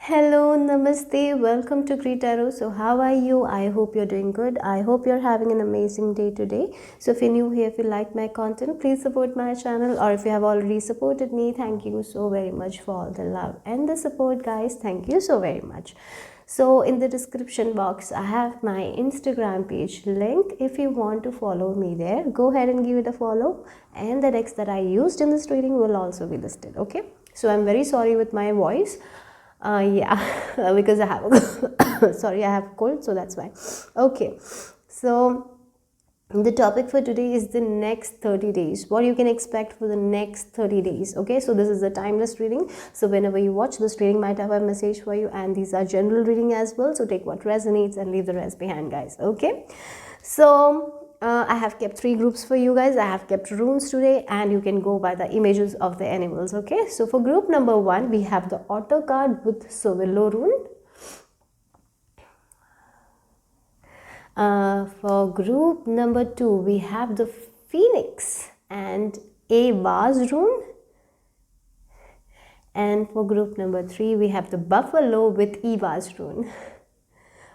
Hello, namaste, welcome to greetarot. So how are you? I hope you're doing good. I hope you're having an amazing day today. So if you're new here, if you like my content, please support my channel, or if you have already supported me, thank you so very much for all the love and the support, guys. Thank you so very much. So in the description box, I have my Instagram page link. If you want to follow me there, go ahead and give it a follow, and the decks that I used in this reading will also be listed. Okay, so I'm very sorry with my voice. Because I have sorry, I have a cold, so that's why. Okay, so the topic for today is the next 30 days, what you can expect for the next 30 days. Okay, so this is a timeless reading, so whenever you watch this reading might have a message for you, and these are general reading as well, so take what resonates and leave the rest behind, guys. Okay, so I have kept 3 groups for you guys. I have kept runes today, and you can go by the images of the animals. Okay, so for group number 1, we have the Otter card with Sovillo rune. For group number 2, we have the Phoenix and a vase rune. And for group number 3, we have the Buffalo with Eva's rune.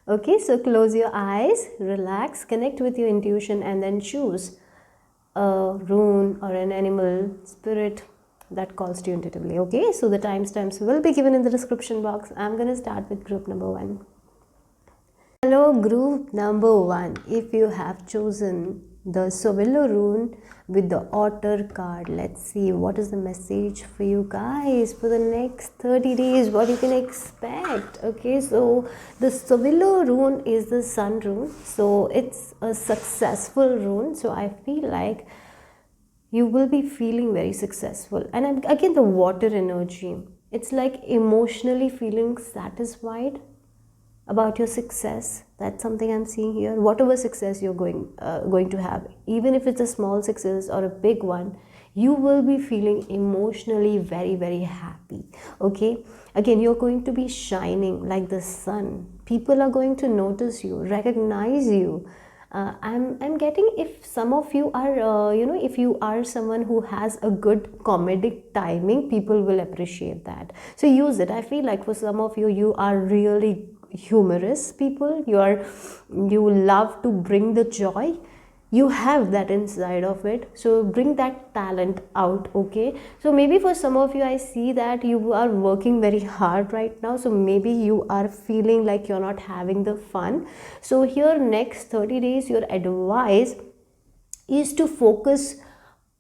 Okay, so close your eyes, relax, connect with your intuition, and then choose a rune or an animal spirit that calls to you intuitively. Okay, so the timestamps will be given in the description box. I'm going to start with group number 1. Hello, group number 1. If you have chosen the Sovillo rune with the Otter card, let's see what is the message for you guys for the next 30 days, what you can expect. Okay, so the Sovillo rune is the sun rune, so it's a successful rune. So I feel like you will be feeling very successful, and again the water energy, it's like emotionally feeling satisfied about your success. That's something I'm seeing here. Whatever success you're going to have, even if it's a small success or a big one, you will be feeling emotionally very, very happy. Okay, again, you're going to be shining like the sun. People are going to notice you, recognize you. I'm getting, if some of you are if you are someone who has a good comedic timing, people will appreciate that, so use it. I feel like for some of you, you are really humorous people, you love to bring the joy, you have that inside of it, so bring that talent out. Okay, so maybe for some of you, I see that you are working very hard right now, so maybe you are feeling like you're not having the fun. So here, next 30 days, your advice is to focus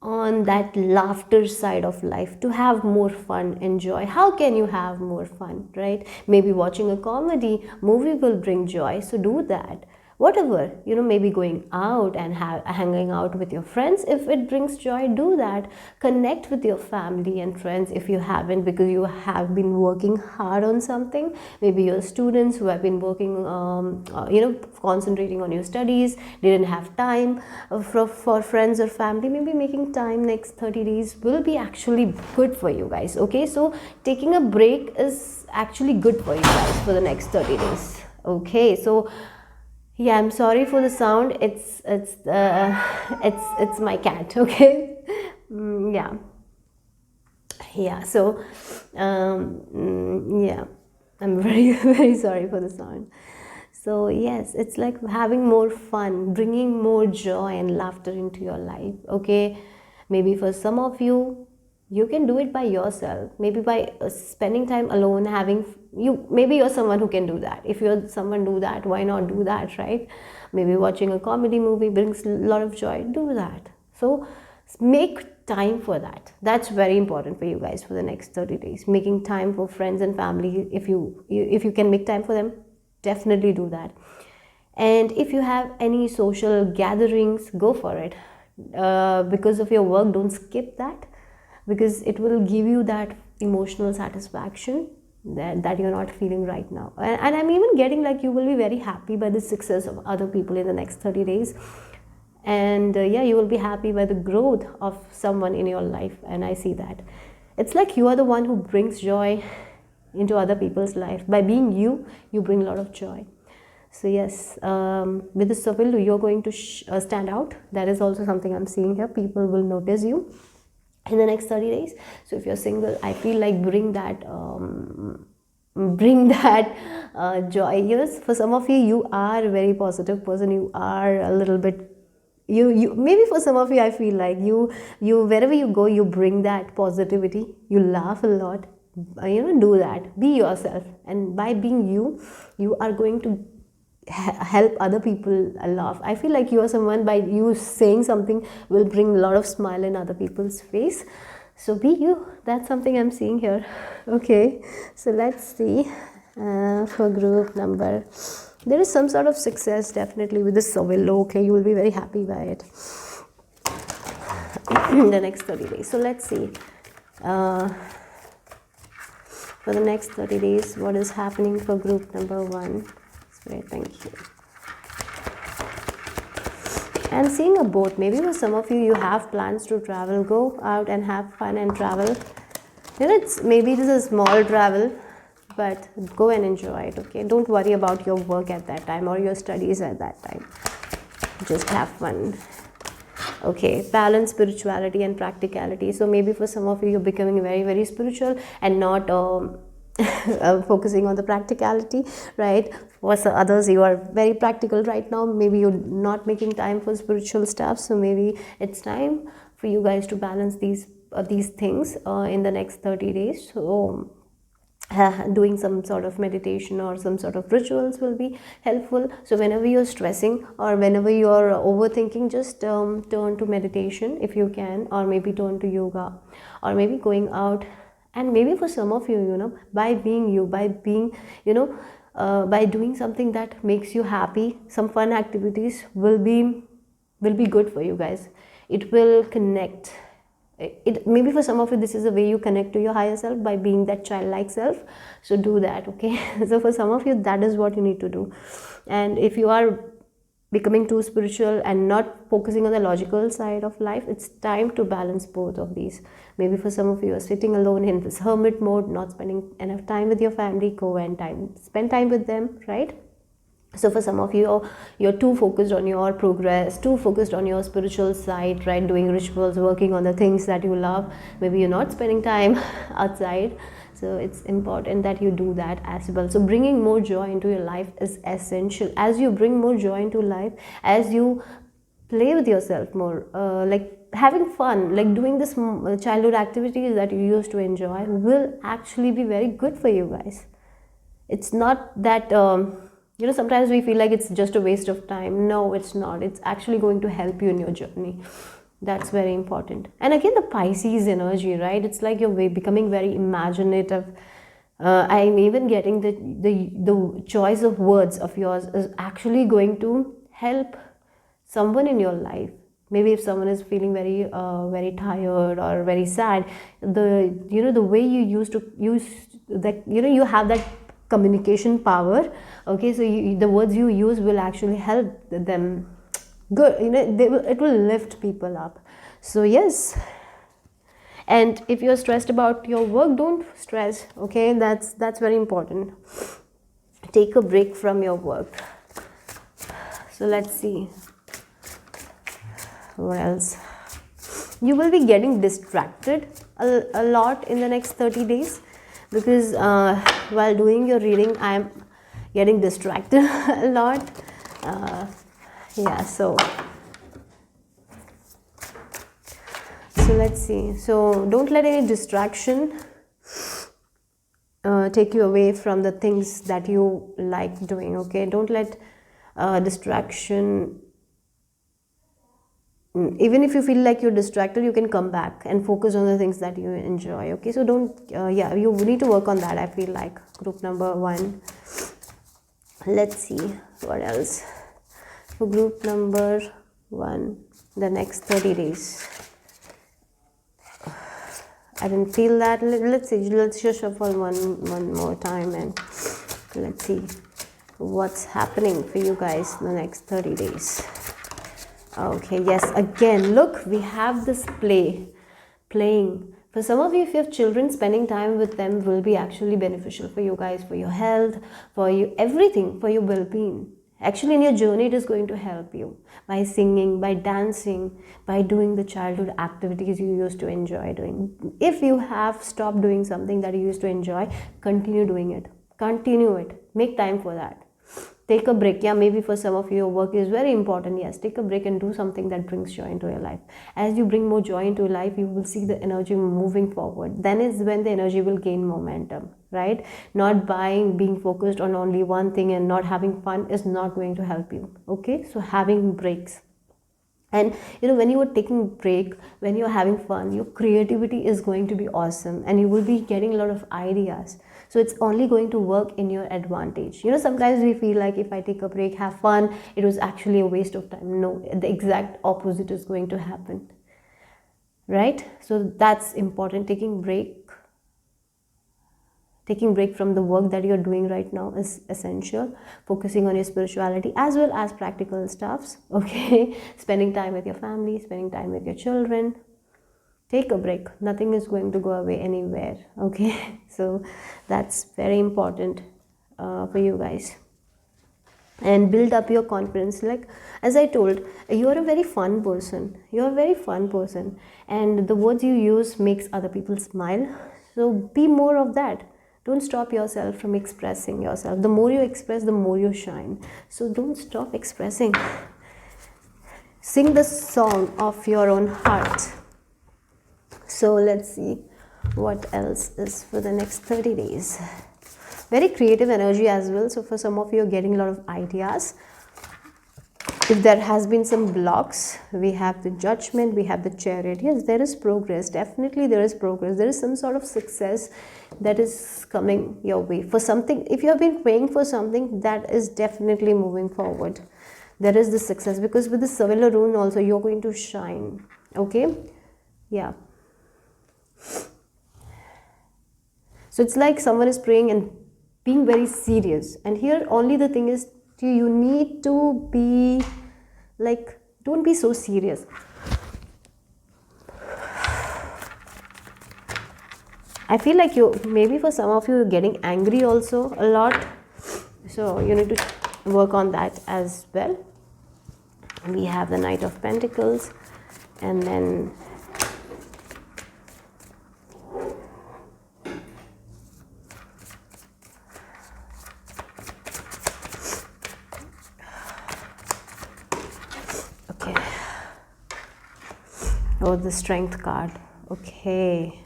on that laughter side of life, to have more fun and joy. How can you have more fun, right? Maybe watching a comedy movie will bring joy, so do that. Whatever, maybe going out and hanging out with your friends, if it brings joy, do that. Connect with your family and friends if you haven't, because you have been working hard on something. Maybe your students who have been working concentrating on your studies, didn't have time for friends or family. Maybe making time next 30 days will be actually good for you guys. Okay, so taking a break is actually good for you guys for the next 30 days. Okay, so yeah, I'm sorry for the sound. It's my cat. Okay, yeah. So yeah, I'm very very sorry for the sound. So yes, it's like having more fun, bringing more joy and laughter into your life. Okay, maybe for some of you, you can do it by yourself, maybe by spending time alone, maybe you're someone who can do that. If you're someone do that, why not do that, right? Maybe watching a comedy movie brings a lot of joy, do that. So make time for that. That's very important for you guys for the next 30 days. Making time for friends and family, if you can make time for them, definitely do that. And if you have any social gatherings, go for it. Because of your work, don't skip that, because it will give you that emotional satisfaction that you're not feeling right now. And I'm even getting like you will be very happy by the success of other people in the next 30 days. And yeah, you will be happy by the growth of someone in your life. And I see that it's like you are the one who brings joy into other people's life. By being you bring a lot of joy. So yes, with the Sovillo, you're going to stand out. That is also something I'm seeing here. People will notice you in the next 30 days. So if you're single, I feel like bring that bring that joy. Yes, for some of you, you are a very positive person. You are a little bit, you maybe for some of you, I feel like you wherever you go, you bring that positivity. You laugh a lot. Do that. Be yourself, and by being you, you are going to help other people laugh. I feel like you are someone, by you saying something will bring a lot of smile in other people's face. So be you. That's something I'm seeing here. Okay, so let's see for group number. There is some sort of success definitely with this Sovillo. Okay, you will be very happy by it in the next 30 days. So let's see. For the next 30 days, what is happening for group number 1? Great, thank you. I'm seeing a boat. Maybe for some of you, you have plans to travel. Go out and have fun and travel. Maybe this is a small travel, but go and enjoy it, okay? Don't worry about your work at that time or your studies at that time. Just have fun. Okay, balance spirituality and practicality. So maybe for some of you, you're becoming very, very spiritual and not focusing on the practicality, right? For others, you are very practical right now. Maybe you're not making time for spiritual stuff. So maybe it's time for you guys to balance these things in the next 30 days. So doing some sort of meditation or some sort of rituals will be helpful. So whenever you're stressing or whenever you're overthinking, just turn to meditation if you can, or maybe turn to yoga, or maybe going out. And maybe for some of you, by being you, by being, by doing something that makes you happy, some fun activities will be good for you guys. It will connect. Maybe for some of you, this is the way you connect to your higher self, by being that childlike self. So do that, okay? So for some of you, that is what you need to do. And if you are becoming too spiritual and not focusing on the logical side of life, it's time to balance both of these. Maybe for some of you are sitting alone in this hermit mode, not spending enough time with your family. Go and spend time with them, right? So for some of you, you're too focused on your progress, too focused on your spiritual side, right? Doing rituals, working on the things that you love. Maybe you're not spending time outside. So it's important that you do that as well. So bringing more joy into your life is essential. As you bring more joy into life, as you play with yourself more, like having fun, like doing this childhood activities that you used to enjoy, will actually be very good for you guys. It's not that sometimes we feel like it's just a waste of time. No, it's not. It's actually going to help you in your journey. That's very important. And again, the Pisces energy, right? It's like you're becoming very imaginative. I'm even getting the choice of words of yours is actually going to help someone in your life. Maybe if someone is feeling very very tired or very sad, the way you used to use that, you have that communication power. Okay, so the words you use will actually help them. Good, it will lift people up. So yes. And if you're stressed about your work, don't stress. Okay, that's very important. Take a break from your work. So let's see what else. You will be getting distracted a lot in the next 30 days, because while doing your reading, I'm getting distracted a lot. So let's see. So don't let any distraction take you away from the things that you like doing. Okay, don't let distraction. Even if you feel like you're distracted, you can come back and focus on the things that you enjoy. Okay, so don't you need to work on that, I feel like. Group number 1. Let's see what else for group number 1, the next 30 days. I didn't feel that. Let's see, let's just shuffle one more time, and let's see what's happening for you guys in the next 30 days. Okay, yes, again, look, we have this playing. For some of you, if you have children, spending time with them will be actually beneficial for you guys, for your health, for you, everything, for your well-being. Actually, in your journey, it is going to help you by singing, by dancing, by doing the childhood activities you used to enjoy doing. If you have stopped doing something that you used to enjoy, continue doing it. Continue it. Make time for that. Take a break. Yeah, maybe for some of you, your work is very important. Yes, take a break and do something that brings joy into your life. As you bring more joy into your life, you will see the energy moving forward. Then is when the energy will gain momentum, right? Not being focused on only one thing and not having fun is not going to help you. Okay, so having breaks. And when you are taking break, when you're having fun, your creativity is going to be awesome and you will be getting a lot of ideas. So it's only going to work in your advantage. Sometimes we feel like if I take a break, have fun, it was actually a waste of time. No, the exact opposite is going to happen, right? So that's important. Taking break from the work that you're doing right now is essential. Focusing on your spirituality as well as practical stuffs. Okay, spending time with your family, spending time with your children. Take a break. Nothing is going to go away anywhere. Okay, so that's very important for you guys. And build up your confidence. Like as I told, you're a very fun person. And the words you use makes other people smile. So be more of that. Don't stop yourself from expressing yourself. The more you express, the more you shine. So don't stop expressing. Sing the song of your own heart. So let's see what else is for the next 30 days. Very creative energy as well. So for some of you, getting a lot of ideas. If there has been some blocks, we have the Judgment, we have the Chariot. Yes, there is progress. Definitely there is progress. There is some sort of success that is coming your way. For something, if you have been praying for something, that is definitely moving forward. There is the success, because with the Savila rune also, you're going to shine. Okay? Yeah. So it's like someone is praying and being very serious. And here only the thing is, you need to be like, don't be so serious. I feel like maybe for some of you, you're getting angry also a lot. So you need to work on that as well. We have the Knight of Pentacles, and then the Strength card. Okay.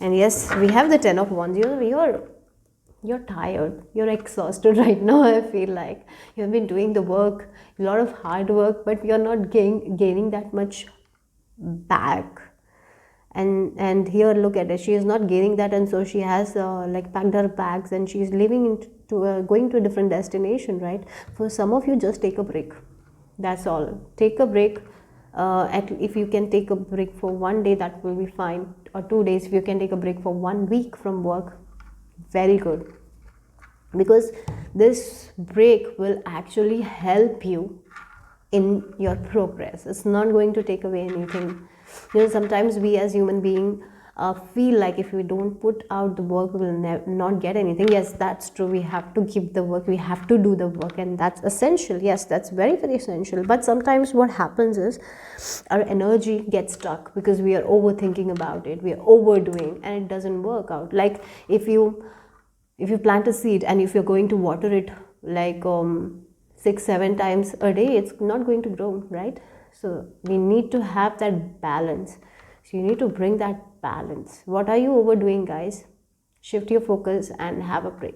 And yes, we have the Ten of Wands. You're tired. You're exhausted right now. I feel like you've been doing the work, a lot of hard work, but you're not gaining that much back. And here, look at it. She is not gaining that, and so she has packed her bags and she's going to a different destination, right? For some of you, just take a break. That's all. Take a break. If you can take a break for one day, that will be fine, or 2 days. If you can take a break for 1 week from work, very good, because this break will actually help you in your progress. It's not going to take away anything. Sometimes we as human beings feel like if we don't put out the work, we will not get anything. Yes, that's true. We have to give the work, we have to do the work, and that's essential. Yes, that's very, very essential. But sometimes what happens is our energy gets stuck because we are overthinking about it, we are overdoing, and it doesn't work out. Like if you plant a seed and if you're going to water it like 6-7 times a day, it's not going to grow, right? So we need to have that balance. So you need to bring that balance. What are you overdoing, guys? Shift your focus and have a break.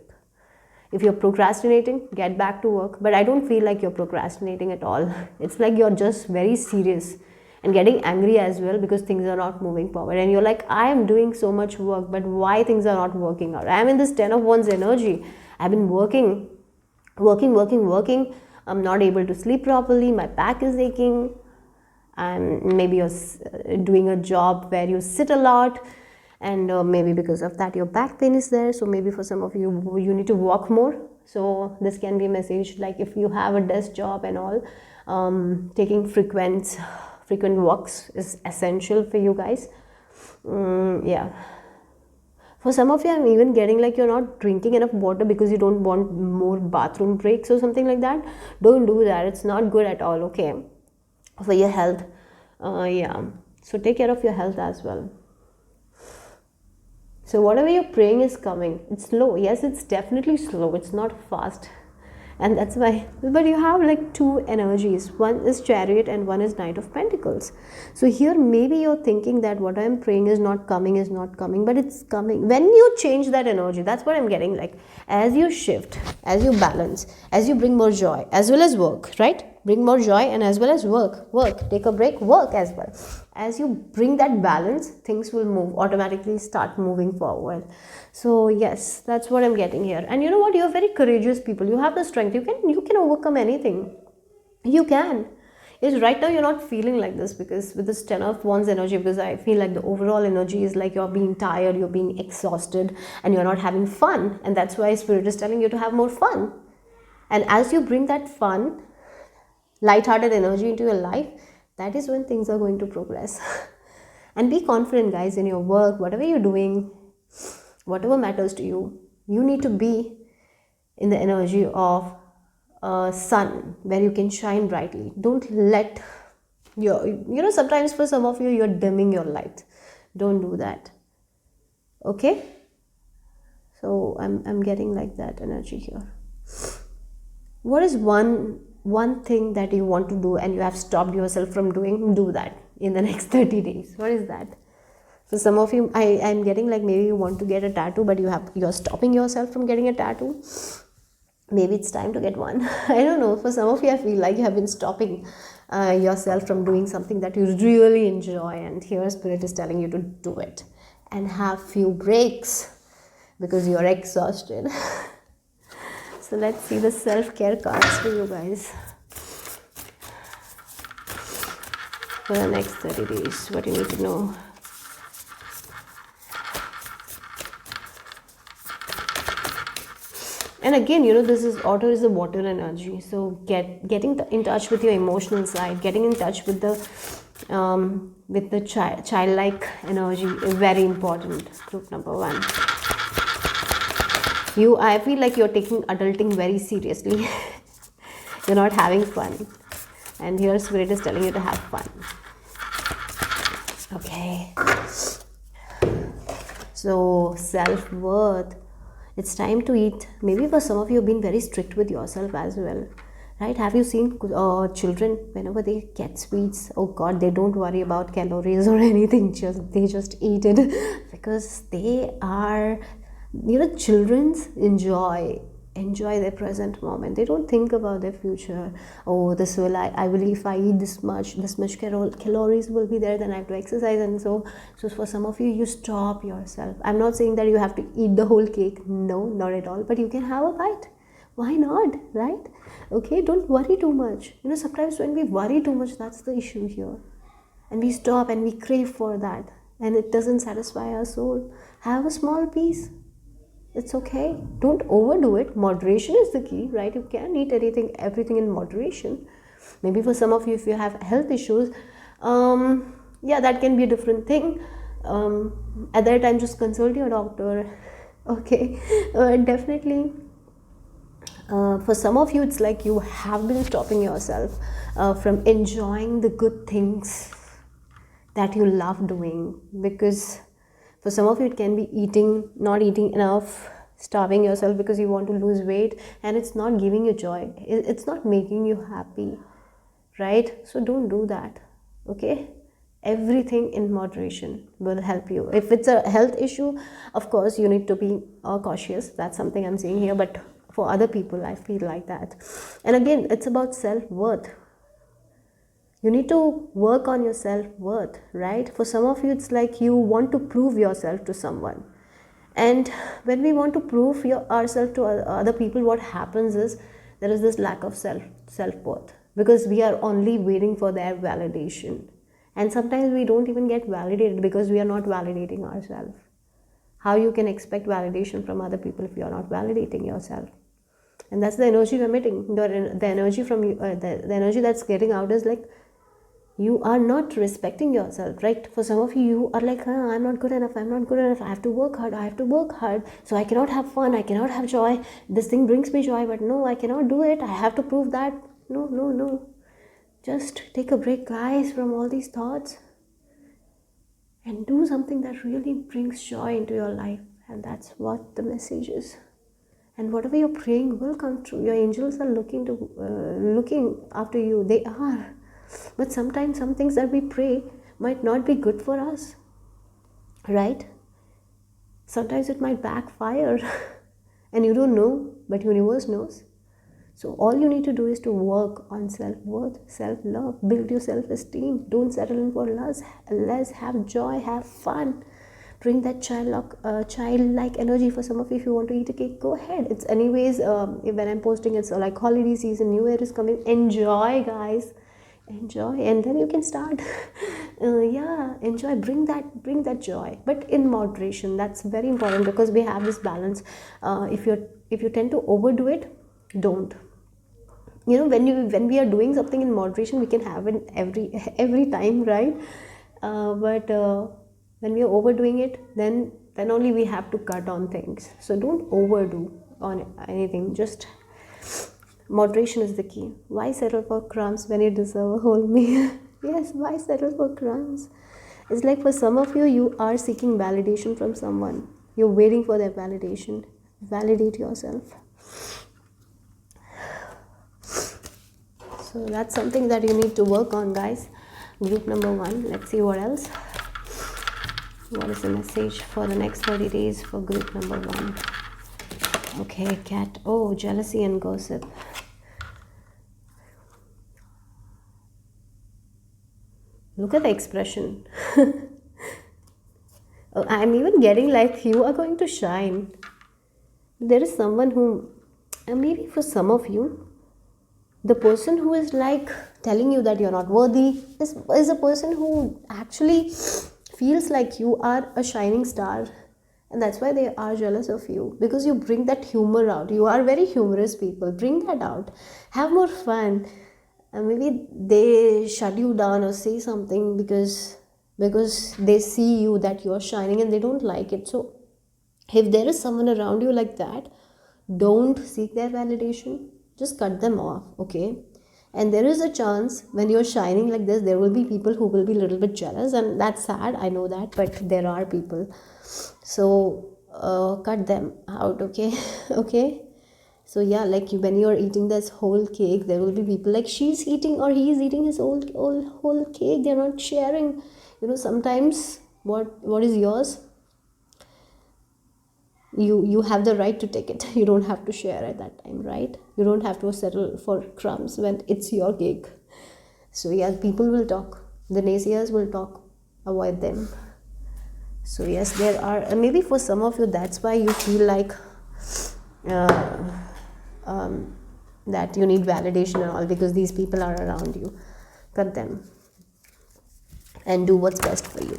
If you're procrastinating, get back to work. But I don't feel like you're procrastinating at all. It's like you're just very serious and getting angry as well because things are not moving forward. And you're like, I am doing so much work, but why things are not working out? I am in this 10 of Wands energy. I've been working. I'm not able to sleep properly. My back is aching. And maybe you're doing a job where you sit a lot, and maybe because of that your back pain is there. So maybe for some of you, you need to walk more. So this can be a message, like if you have a desk job and all, taking frequent walks is essential for you guys. Yeah. For some of you, I'm even getting like you're not drinking enough water because you don't want more bathroom breaks or something like that. Don't do that. It's not good at all, okay? For your health. Yeah. So take care of your health as well. So whatever you're praying is coming. It's slow. Yes, it's definitely slow. It's not fast. And that's why, but you have like two energies. One is Chariot and one is Knight of Pentacles. So here maybe you're thinking that what I'm praying is not coming, but it's coming. When you change that energy, that's what I'm getting, like as you shift, as you balance, as you bring more joy as well as work, right? Bring more joy and as well as work, take a break, work as well. As you bring that balance, things will move, automatically start moving forward. So yes, that's what I'm getting here. And you know what, you're very courageous people. You have the strength. You can overcome anything. You can. Yes, right now you're not feeling like this, because with this 10 of Wands energy, because I feel like the overall energy is like you're being tired, you're being exhausted, and you're not having fun. And that's why Spirit is telling you to have more fun. And as you bring that fun, light-hearted energy into your life, that is when things are going to progress. And be confident, guys, in your work, whatever you're doing, whatever matters to you. You need to be in the energy of sun, where you can shine brightly. Don't let sometimes for some of you, you're dimming your light. Don't do that. Okay? So I'm getting like that energy here. What is one thing that you want to do and you have stopped yourself from doing? Do that in the next 30 days. What is that? For some of you, I'm getting like maybe you want to get a tattoo, but you're stopping yourself from getting a tattoo. Maybe it's time to get one. I don't know. For some of you, I feel like you have been stopping yourself from doing something that you really enjoy, and here Spirit is telling you to do it and have few breaks because you're exhausted. So let's see the self-care cards for you guys for the next 30 days. What you need to know. And again, this is Otter is a water energy. So getting in touch with your emotional side, getting in touch with the childlike energy is very important. Group number 1. I feel like you're taking adulting very seriously. You're not having fun. And here Spirit is telling you to have fun. Okay. So self-worth. It's time to eat. Maybe for some of you, you've been very strict with yourself as well. Right? Have you seen children, whenever they get sweets, oh God, they don't worry about calories or anything. They just eat it because they are, children enjoy their present moment. They don't think about their future. Oh, I will, if I eat this much calories will be there, then I have to exercise. And so for some of you, you stop yourself. I'm not saying that you have to eat the whole cake. No, not at all. But you can have a bite. Why not, right? Okay, don't worry too much. Sometimes when we worry too much, that's the issue here. And we stop and we crave for that. And it doesn't satisfy our soul. Have a small piece. It's okay. Don't overdo it. Moderation is the key, right? You can't eat everything in moderation. Maybe for some of you, if you have health issues, that can be a different thing. At that time, just consult your doctor. Okay, definitely. For some of you, it's like you have been stopping yourself from enjoying the good things that you love doing, because for some of you, it can be not eating enough, starving yourself because you want to lose weight, and it's not giving you joy. It's not making you happy, right? So don't do that, okay? Everything in moderation will help you. If it's a health issue, of course, you need to be cautious. That's something I'm saying here. But for other people, I feel like that. And again, it's about self-worth. You need to work on your self-worth, right? For some of you, it's like you want to prove yourself to someone. And when we want to prove ourselves to other people, what happens is there is this lack of self-worth, because we are only waiting for their validation. And sometimes we don't even get validated because we are not validating ourselves. How you can expect validation from other people if you are not validating yourself? And that's the energy you're emitting. The energy from you, the energy that's getting out is like, you are not respecting yourself, right? For some of you, you are like, I'm not good enough, I have to work hard, so I cannot have fun, I cannot have joy. This thing brings me joy, but no, I cannot do it, I have to prove that. No. Just take a break, guys, from all these thoughts and do something that really brings joy into your life. And that's what the message is. And whatever you're praying will come true. Your angels are looking after you. They are. But sometimes some things that we pray might not be good for us, right? Sometimes it might backfire and you don't know, but universe knows. So all you need to do is to work on self-worth, self-love, build your self-esteem. Don't settle in for less. Have joy, have fun. Bring that childlike energy. For some of you, if you want to eat a cake, go ahead. It's anyways, when I'm posting, it's like holiday season, New Year is coming. Enjoy, guys. Enjoy, and then you can start. Yeah, enjoy. Bring that joy, but in moderation. That's very important, because we have this balance. If you tend to overdo it, don't. When we are doing something in moderation, we can have it every time, right? But when we are overdoing it, then only we have to cut on things. So don't overdo on anything. Just moderation is the key. Why settle for crumbs when you deserve a whole meal? Yes, why settle for crumbs? It's like, for some of you, you are seeking validation from someone. You're waiting for their validation. Validate yourself. So that's something that you need to work on, guys. Group number 1. Let's see what else. What is the message for the next 30 days for group number 1? Okay, cat. Oh, jealousy and gossip. Look at the expression. I'm even getting like you are going to shine. There is someone who, and maybe for some of you, the person who is like telling you that you're not worthy is a person who actually feels like you are a shining star, and that's why they are jealous of you, because you bring that humor out. You are very humorous people. Bring that out. Have more fun. And maybe they shut you down or say something because they see you that you're shining and they don't like it. So if there is someone around you like that, don't seek their validation. Just cut them off, okay? And there is a chance when you're shining like this, there will be people who will be a little bit jealous, and that's sad, I know that, but there are people. So cut them out, okay? Okay? So yeah, like when you're eating this whole cake, there will be people like, she's eating or he's eating his whole cake. They're not sharing. Sometimes what is yours, you have the right to take it. You don't have to share at that time, right? You don't have to settle for crumbs when it's your cake. So yeah, people will talk. The naysayers will talk. Avoid them. So yes, there are, maybe for some of you, that's why you feel like that you need validation and all, because these people are around you. Cut them and do what's best for you.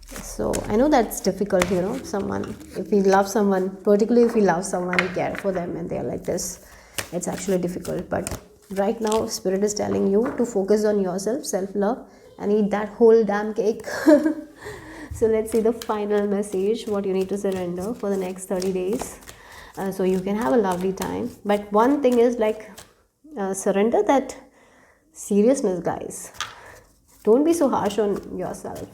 So I know that's difficult, someone, if we love someone, particularly if we love someone, we care for them and they're like this, it's actually difficult. But right now, Spirit is telling you to focus on yourself, self-love, and eat that whole damn cake. So let's see the final message, what you need to surrender for the next 30 days. So you can have a lovely time. But one thing is like, surrender that seriousness, guys. Don't be so harsh on yourself.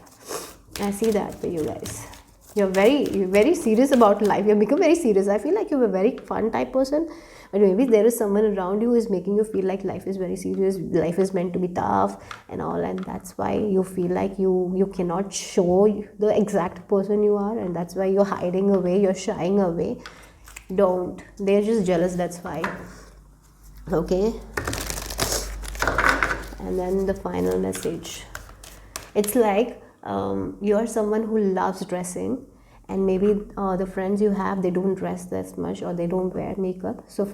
I see that for you guys. You're very serious about life. You've become very serious. I feel like you're a very fun type person, but maybe there is someone around you who is making you feel like life is very serious. Life is meant to be tough and all, and that's why you feel like you cannot show the exact person you are, and that's why you're hiding away, you're shying away. Don't. They're just jealous, that's why. Okay? And then the final message. It's like, you're someone who loves dressing, and maybe the friends you have, they don't dress this much or they don't wear makeup. So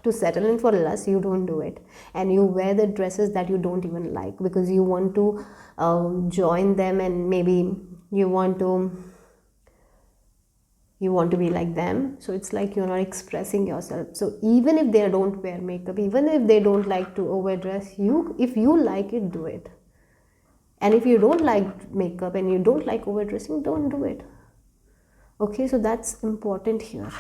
to settle in for less, you don't do it, and you wear the dresses that you don't even like because you want to join them, and maybe you want to be like them. So it's like you're not expressing yourself. So even if they don't wear makeup, even if they don't like to overdress, if you like it, do it. And if you don't like makeup and you don't like overdressing, don't do it. Okay, so that's important here.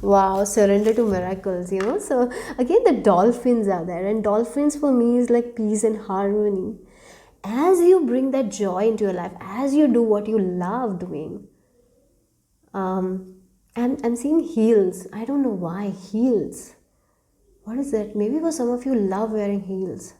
Wow, surrender to miracles, So again, the dolphins are there, and dolphins for me is like peace and harmony. as you bring that joy into your life, as you do what you love doing, I'm seeing heels. I don't know why heels. What is that? Maybe for some of you love wearing heels.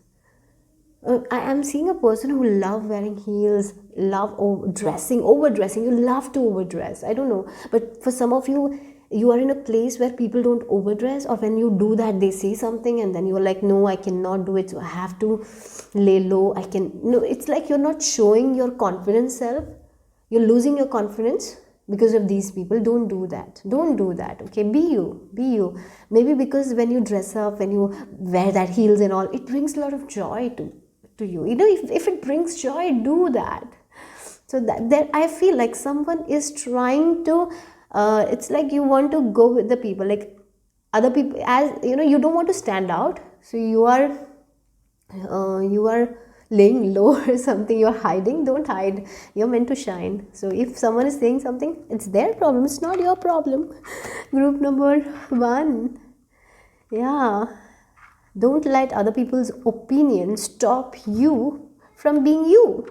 I am seeing a person who love wearing heels, love overdressing. You love to overdress. I don't know, but for some of you, you are in a place where people don't overdress, or when you do that, they say something, and then you are like, no, I cannot do it. So I have to lay low. I can no. It's like you're not showing your confident self. You're losing your confidence because of these people. Don't do that. Don't do that. Okay, be you. Be you. Maybe because when you dress up, when you wear that heels and all, it brings a lot of joy to you. You know, if it brings joy, do that. So that I feel like someone is trying to it's like you want to go with the people, like other people, as you know, you don't want to stand out, so you are laying low or something, you're hiding. Don't hide, you're meant to shine. So if someone is saying something, it's their problem, it's not your problem. Group number 1, yeah, don't let other people's opinion stop you from being you,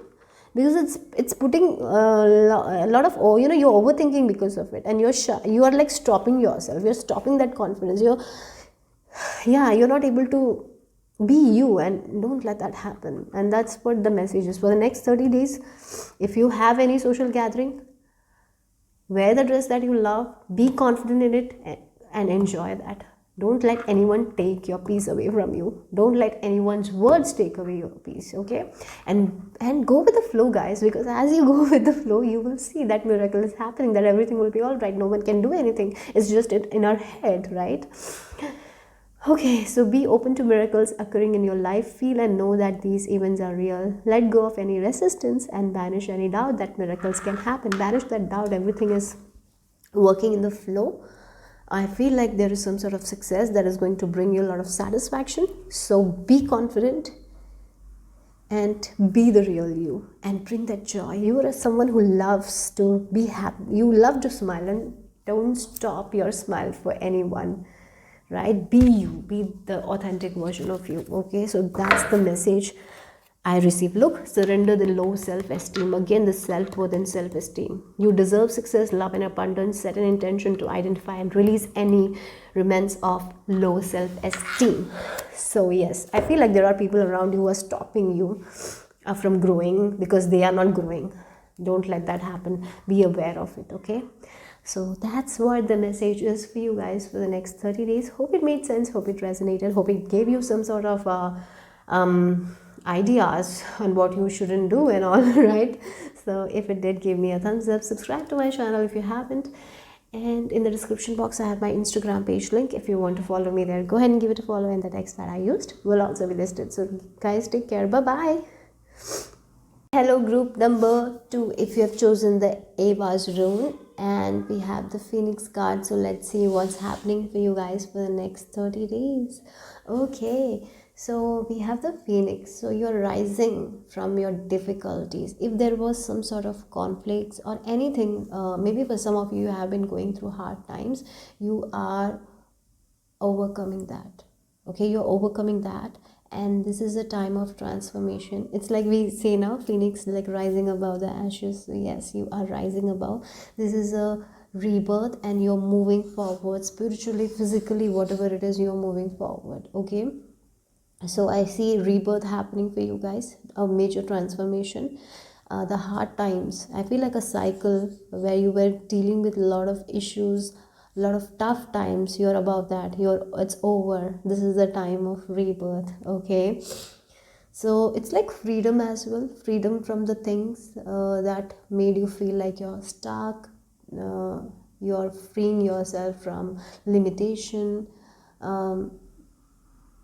because it's putting a lot of, you know, you're overthinking because of it, and you are like stopping yourself, you're stopping that confidence, you're not able to be you, and don't let that happen. And that's what the message is for the next 30 days. If you have any social gathering, wear the dress that you love, be confident in it, and enjoy that. Don't let anyone take your peace away from you. Don't let anyone's words take away your peace, okay? And go with the flow, guys, because as you go with the flow, you will see that miracle is happening, that everything will be all right. No one can do anything. It's just in our head, right? Okay, so be open to miracles occurring in your life. Feel and know that these events are real. Let go of any resistance and banish any doubt that miracles can happen. Banish that doubt. Everything is working in the flow. I feel like there is some sort of success that is going to bring you a lot of satisfaction. So be confident and be the real you and bring that joy. You are someone who loves to be happy. You love to smile, and don't stop your smile for anyone, right? Be you, be the authentic version of you. Okay, so that's the message I receive. Look, surrender the low self-esteem. Again, the self-worth and self-esteem. You deserve success, love, and abundance. Set an intention to identify and release any remnants of low self-esteem. So yes, I feel like there are people around you who are stopping you from growing because they are not growing. Don't let that happen. Be aware of it, okay? So that's what the message is for you guys for the next 30 days. Hope it made sense. Hope it resonated. Hope it gave you some sort of ideas on what you shouldn't do and all, right? So if it did, give me a thumbs up. Subscribe to my channel if you haven't. And in the description box, I have my Instagram page link. If you want to follow me there, go ahead and give it a follow. And the text that I used will also be listed. So guys, take care. Bye-bye. Hello, group number 2. If you have chosen the Ava's rune, and we have the Phoenix card, so let's see what's happening for you guys for the next 30 days. Okay, so we have the Phoenix. So you're rising from your difficulties. If there was some sort of conflicts or anything, maybe for some of you have been going through hard times, you are overcoming that. Okay, you're overcoming that, and this is a time of transformation. It's like we say now, Phoenix, like rising above the ashes. So yes, you are rising above. This is a rebirth, and you're moving forward spiritually, physically, whatever it is, you're moving forward. Okay, so I see rebirth happening for you guys, a major transformation. The hard times, I feel like a cycle where you were dealing with a lot of issues, a lot of tough times. You're above that, it's over. This is the time of rebirth. Okay, so it's like freedom as well, freedom from the things that made you feel like you're stuck. You're freeing yourself from limitation.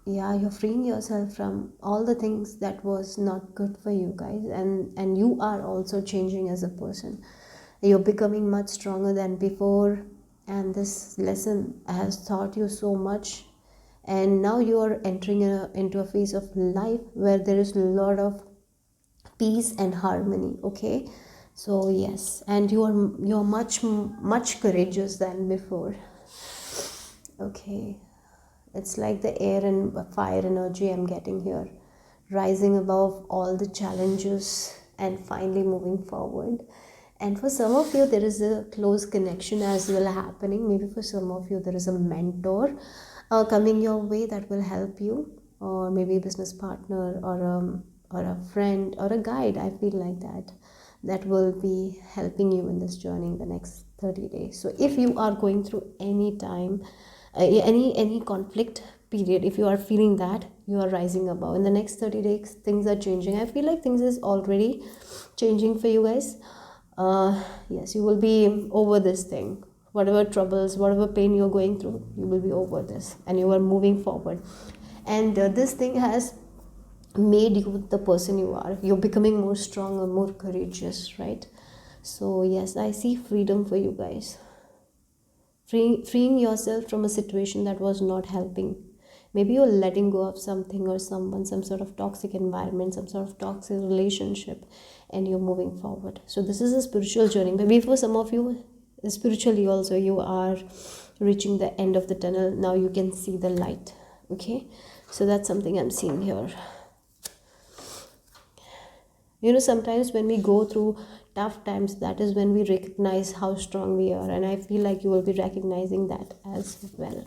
You're freeing yourself from all the things that was not good for you guys, and you are also changing as a person. You're becoming much stronger than before, and this lesson has taught you so much, and now you are entering into a phase of life where there is a lot of peace and harmony. Okay, so yes, and you're much courageous than before. Okay, it's like the air and fire energy I'm getting here. rising above all the challenges and finally moving forward. And for some of you, there is a close connection as well happening. Maybe for some of you, there is a mentor coming your way that will help you, or maybe a business partner, or a friend, or a guide. I feel like that will be helping you in this journey in the next 30 days. So if you are going through any time, any conflict period, if you are feeling that you are rising above in the next 30 days, things are changing. I feel like things is already changing for you guys. Yes, you will be over this thing. Whatever troubles, whatever pain you're going through, you will be over this and you are moving forward. And this thing has made you the person you are. You're becoming more stronger, more courageous, right? So yes, I see freedom for you guys. Freeing yourself from a situation that was not helping. Maybe you're letting go of something or someone, some sort of toxic environment, some sort of toxic relationship, and you're moving forward. So this is a spiritual journey. Maybe for some of you, spiritually also, you are reaching the end of the tunnel. Now you can see the light. Okay, so that's something I'm seeing here. You know, sometimes when we go through tough times, that is when we recognize how strong we are, and I feel like you will be recognizing that as well.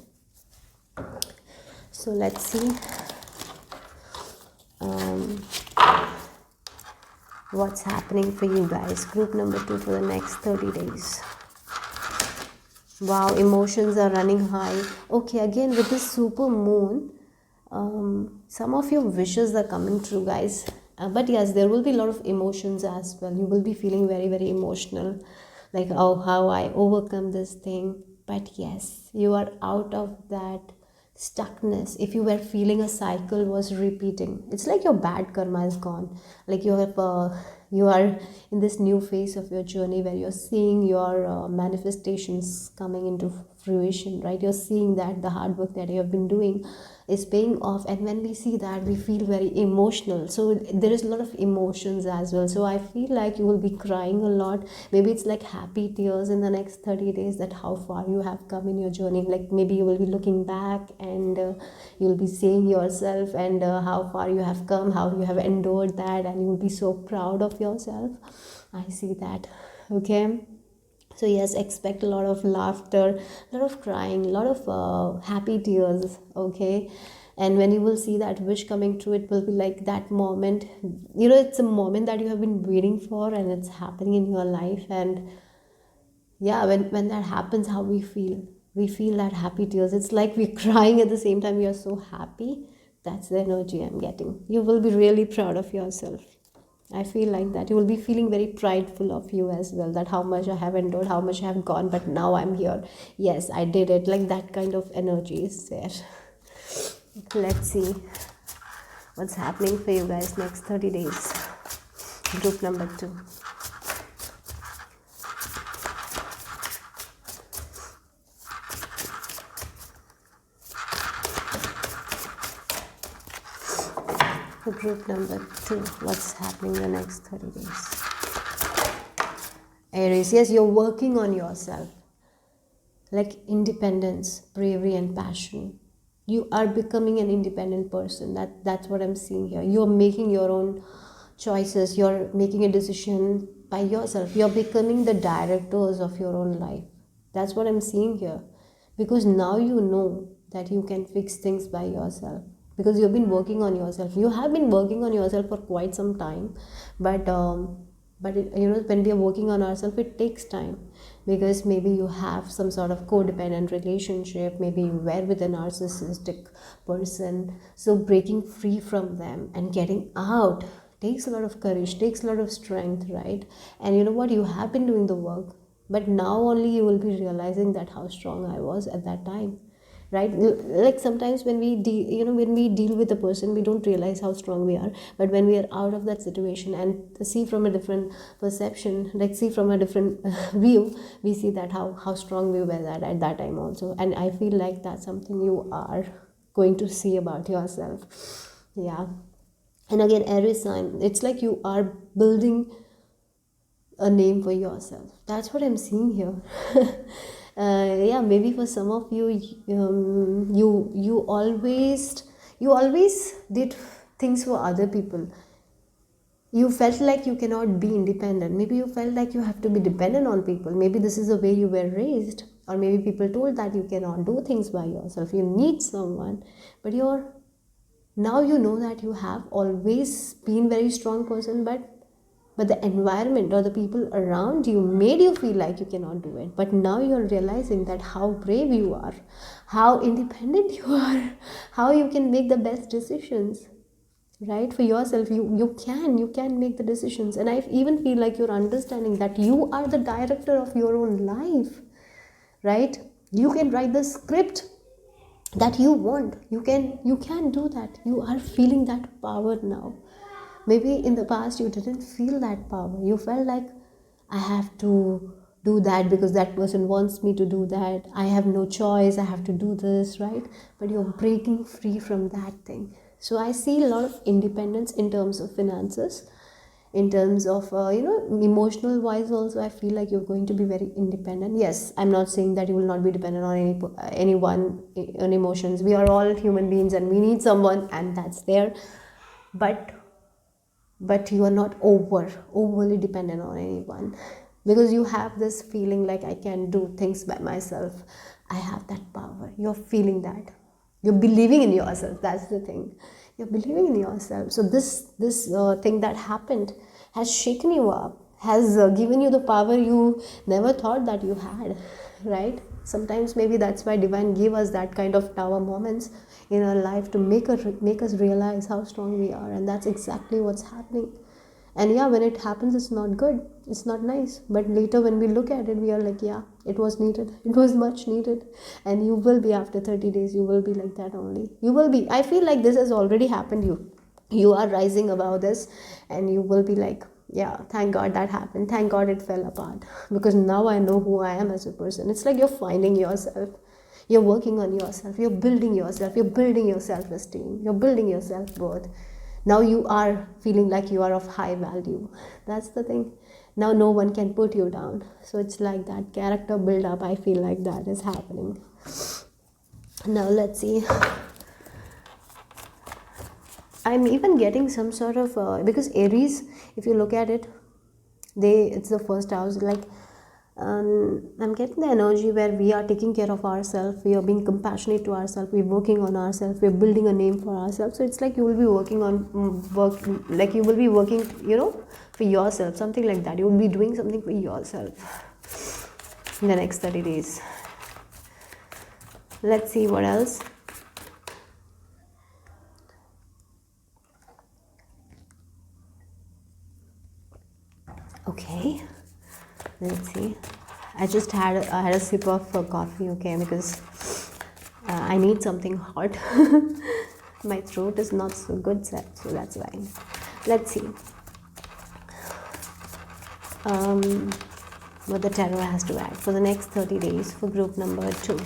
So let's see what's happening for you guys. Group number 2 for the next 30 days. Wow, emotions are running high. Okay, again with this super moon, some of your wishes are coming true, guys. But yes, there will be a lot of emotions as well. You will be feeling very, very emotional, like, oh, how I overcome this thing. But yes, you are out of that stuckness. If you were feeling a cycle was repeating, it's like your bad karma is gone. Like you are in this new phase of your journey where you're seeing your manifestations coming into fruition, right? You're seeing that the hard work that you have been doing is paying off, and when we see that, we feel very emotional. So there is a lot of emotions as well. So I feel like you will be crying a lot. Maybe it's like happy tears in the next 30 days, that how far you have come in your journey. Like maybe you will be looking back and you'll be seeing yourself and how far you have come, how you have endured that, and you will be so proud of yourself. I see that. Okay, so yes, expect a lot of laughter, a lot of crying, a lot of happy tears. Okay, and when you will see that wish coming true, it will be like that moment. You know, it's a moment that you have been waiting for, and it's happening in your life. And yeah, when that happens, how we feel that happy tears. It's like we're crying at the same time. We are so happy. That's the energy I'm getting. You will be really proud of yourself. I feel like that. You will be feeling very prideful of you as well, that how much I have endured, how much I have gone, but now I'm here. Yes, I did it. Like that kind of energy is there. Let's see what's happening for you guys next 30 days. Group number 2. Group number 2, what's happening the next 30 days? Aries, yes, you're working on yourself, like independence, bravery, and passion. You are becoming an independent person. That's what I'm seeing here. You're making your own choices. You're making a decision by yourself. You're becoming the directors of your own life. That's what I'm seeing here, because now you know that you can fix things by yourself, because you've been working on yourself. You have been working on yourself for quite some time, but when we are working on ourselves, it takes time, because maybe you have some sort of codependent relationship, maybe you were with a narcissistic person. So breaking free from them and getting out takes a lot of courage, takes a lot of strength, right? And you know what, you have been doing the work, but now only you will be realizing that how strong I was at that time, right? Like sometimes when we when we deal with a person, we don't realize how strong we are, but when we are out of that situation and see from a different perception, like see from a different view, we see that how strong we were at that time also. And I feel like that's something you are going to see about yourself. Yeah. And again, Aries sign, it's like you are building a name for yourself. That's what I'm seeing here. Yeah, maybe for some of you, you always did things for other people. You felt like you cannot be independent. Maybe you felt like you have to be dependent on people. Maybe this is the way you were raised, or maybe people told that you cannot do things by yourself, you need someone. But now you know that you have always been very strong person, but the environment or the people around you made you feel like you cannot do it. But now you're realizing that how brave you are, how independent you are, how you can make the best decisions, right, for yourself. You can make the decisions. And I even feel like you're understanding that you are the director of your own life, right? You can write the script that you want. You can do that. You are feeling that power now. Maybe in the past you didn't feel that power. You felt like, I have to do that because that person wants me to do that. I have no choice. I have to do this, right? But you're breaking free from that thing. So I see a lot of independence in terms of finances, in terms of emotional wise also. I feel like you're going to be very independent. Yes, I'm not saying that you will not be dependent on anyone on emotions. We are all human beings and we need someone, and that's there. But you are not overly dependent on anyone, because you have this feeling like, I can do things by myself. I have that power. You're feeling that. You're believing in yourself. That's the thing. You're believing in yourself. So this thing that happened has shaken you up, has given you the power you never thought that you had, right? Sometimes maybe that's why divine gave us that kind of tower moments in our life, to make us realize how strong we are. And that's exactly what's happening. And yeah, when it happens, it's not good, it's not nice, but later when we look at it, we are like, yeah, it was needed, it was much needed. And you will be, after 30 days, you will be like that only. You will be, I feel like this has already happened. You are rising above this, and you will be like, yeah, thank God that happened, thank God it fell apart, because now I know who I am as a person. It's like you're finding yourself, you're working on yourself, you're building yourself, you're building your self-esteem, you're building your self-worth. Now you are feeling like you are of high value. That's the thing. Now no one can put you down. So it's like that character build up. I feel like that is happening. Now let's see. I'm even getting some sort of because Aries, if you look at it, it's the first house. Like I'm getting the energy where we are taking care of ourselves, we are being compassionate to ourselves, we're working on ourselves, we're building a name for ourselves. So it's like you will be working on like you will be working, for yourself, something like that. You will be doing something for yourself in the next 30 days. Let's see what else. Okay, let's see. I had a sip of coffee, okay, because I need something hot. My throat is not so good, so that's why. Let's see what the tarot has to add for the next 30 days for group number 2.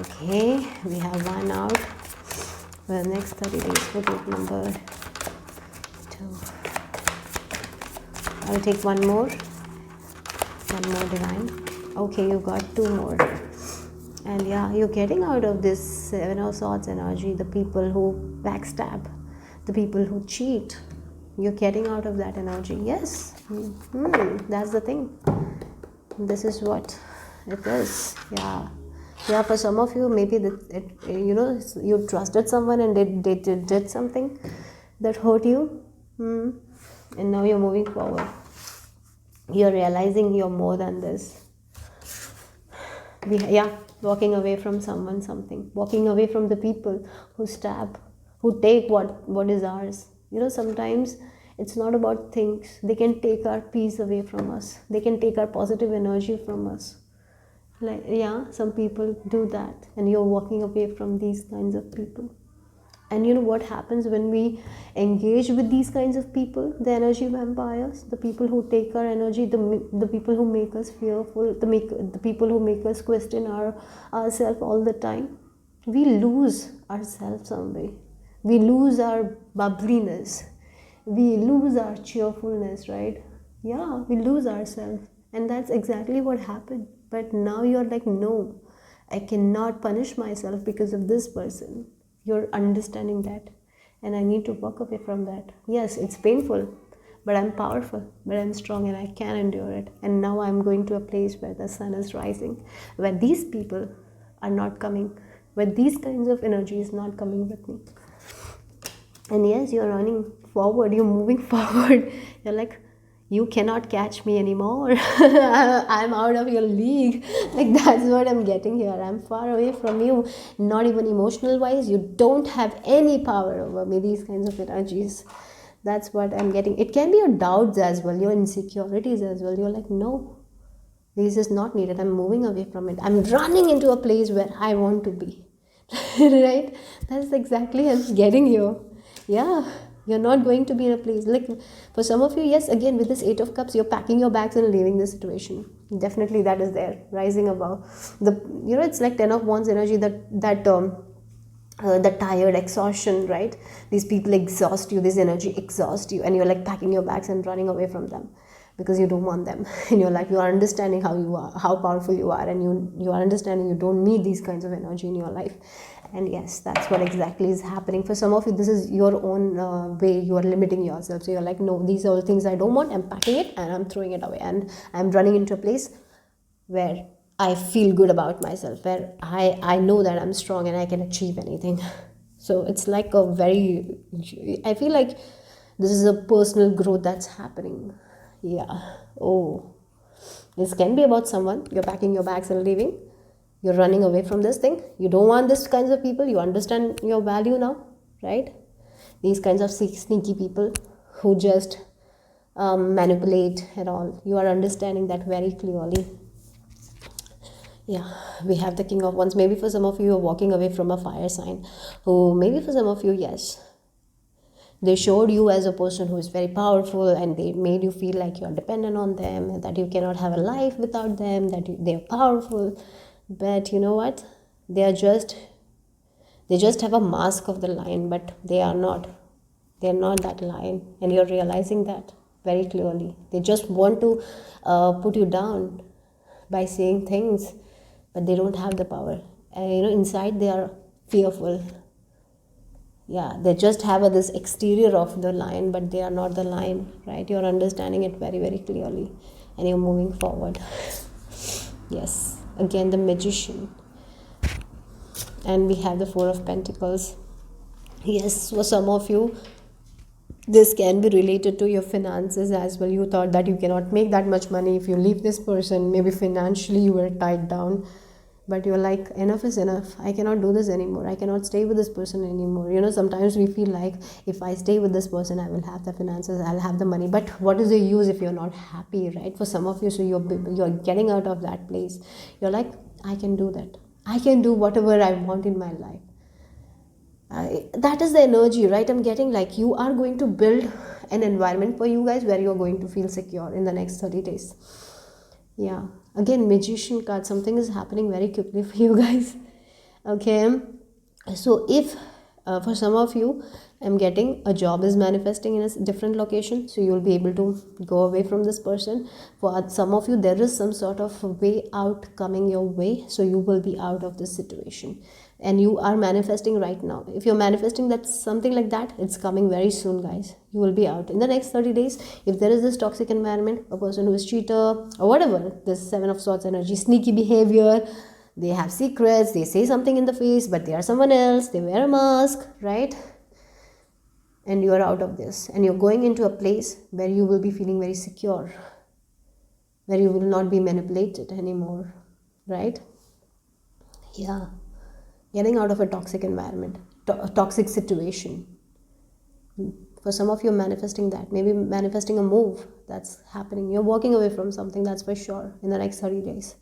Okay, we have one out for the next 30 days for group number 2. I'll take one more divine. Okay, you got 2 more. And yeah, you're getting out of this 7 of Swords energy, the people who backstab, the people who cheat. You're getting out of that energy. Yes, that's the thing. This is what it is. Yeah, for some of you, maybe you trusted someone and they did something that hurt you, and now you're moving forward. You're realizing you're more than this. Walking away from someone, something. Walking away from the people who stab, who take what is ours. Sometimes it's not about things. They can take our peace away from us. They can take our positive energy from us. Some people do that, and you're walking away from these kinds of people. And you know what happens when we engage with these kinds of people, the energy vampires, the people who take our energy, the people who make us fearful, the people who make us question ourselves all the time. We lose ourselves some way. We lose our bubbliness. We lose our cheerfulness, right? Yeah, we lose ourselves. And that's exactly what happened. But now you're like, no, I cannot punish myself because of this person. You're understanding that. and I need to walk away from that. Yes, it's painful, but I'm powerful, but I'm strong, and I can endure it. And now I'm going to a place where the sun is rising, where these people are not coming, where these kinds of energy is not coming with me. And yes, you're running forward, you're moving forward. You're like, you cannot catch me anymore. I'm out of your league. Like, that's what I'm getting here. I'm far away from you, not even emotional wise. You don't have any power over me, these kinds of energies. That's what I'm getting. It can be your doubts as well, your insecurities as well. You're like, no, this is not needed. I'm moving away from it. I'm running into a place where I want to be. Right? That's exactly I'm getting you. Yeah, you're not going to be in a place like, for some of you, yes, again with this 8 of Cups, you're packing your bags and leaving the situation. Definitely that is there, rising above the, it's like 10 of Wands energy, the tired exhaustion, right? These people exhaust you, this energy exhausts you, and you're like packing your bags and running away from them because you don't want them in your life. You are understanding how you are, how powerful you are, and you are understanding you don't need these kinds of energy in your life. And yes, that's what exactly is happening. For some of you, this is your own way you are limiting yourself. So you're like, no, these are all things I don't want. I'm packing it and I'm throwing it away, and I'm running into a place where I feel good about myself, where I know that I'm strong and I can achieve anything. So it's like a very, I feel like this is a personal growth that's happening. Yeah. Oh, this can be about someone. You're packing your bags and leaving. You're running away from this thing. You don't want this kinds of people. You understand your value now, right? These kinds of sneaky people who just manipulate and all. You are understanding that very clearly. Yeah, we have the King of Wands. Maybe for some of you, you're walking away from a fire sign. Who, maybe for some of you, yes, they showed you as a person who is very powerful, and they made you feel like you're dependent on them, and that you cannot have a life without them, that they're powerful. But you know what? They just have a mask of the lion, but they are not. They're not that lion, and you're realizing that very clearly. They just want to put you down by saying things, but they don't have the power. Inside they are fearful. Yeah, they just have this exterior of the lion, but they are not the lion, right? You're understanding it very, very clearly, and you're moving forward. Yes, again, the Magician. And we have the Four of Pentacles. Yes, for some of you, this can be related to your finances as well. You thought that you cannot make that much money if you leave this person. Maybe financially you were tied down, but you're like, enough is enough. I cannot do this anymore. I cannot stay with this person anymore. Sometimes we feel like, if I stay with this person, I will have the finances, I'll have the money. But what is the use if you're not happy, right? For some of you, so you're getting out of that place. You're like, I can do that. I can do whatever I want in my life. That is the energy, right? I'm getting like, you are going to build an environment for you guys where you're going to feel secure in the next 30 days. Yeah, again, Magician card, something is happening very quickly for you guys. Okay, so if for some of you, I'm getting a job is manifesting in a different location, so you'll be able to go away from this person. For some of you, there is some sort of way out coming your way, so you will be out of this situation, and you are manifesting right now. If you're manifesting that something like that, it's coming very soon, guys. You will be out in the next 30 days. If there is this toxic environment, a person who is cheater or whatever, this Seven of Swords energy, sneaky behavior, they have secrets, they say something in the face, but they are someone else, they wear a mask, right? And you are out of this, and you're going into a place where you will be feeling very secure, where you will not be manipulated anymore, right? Yeah, getting out of a toxic environment, a toxic situation. For some of you, manifesting that, maybe manifesting a move that's happening. You're walking away from something, that's for sure, in the next 30 days.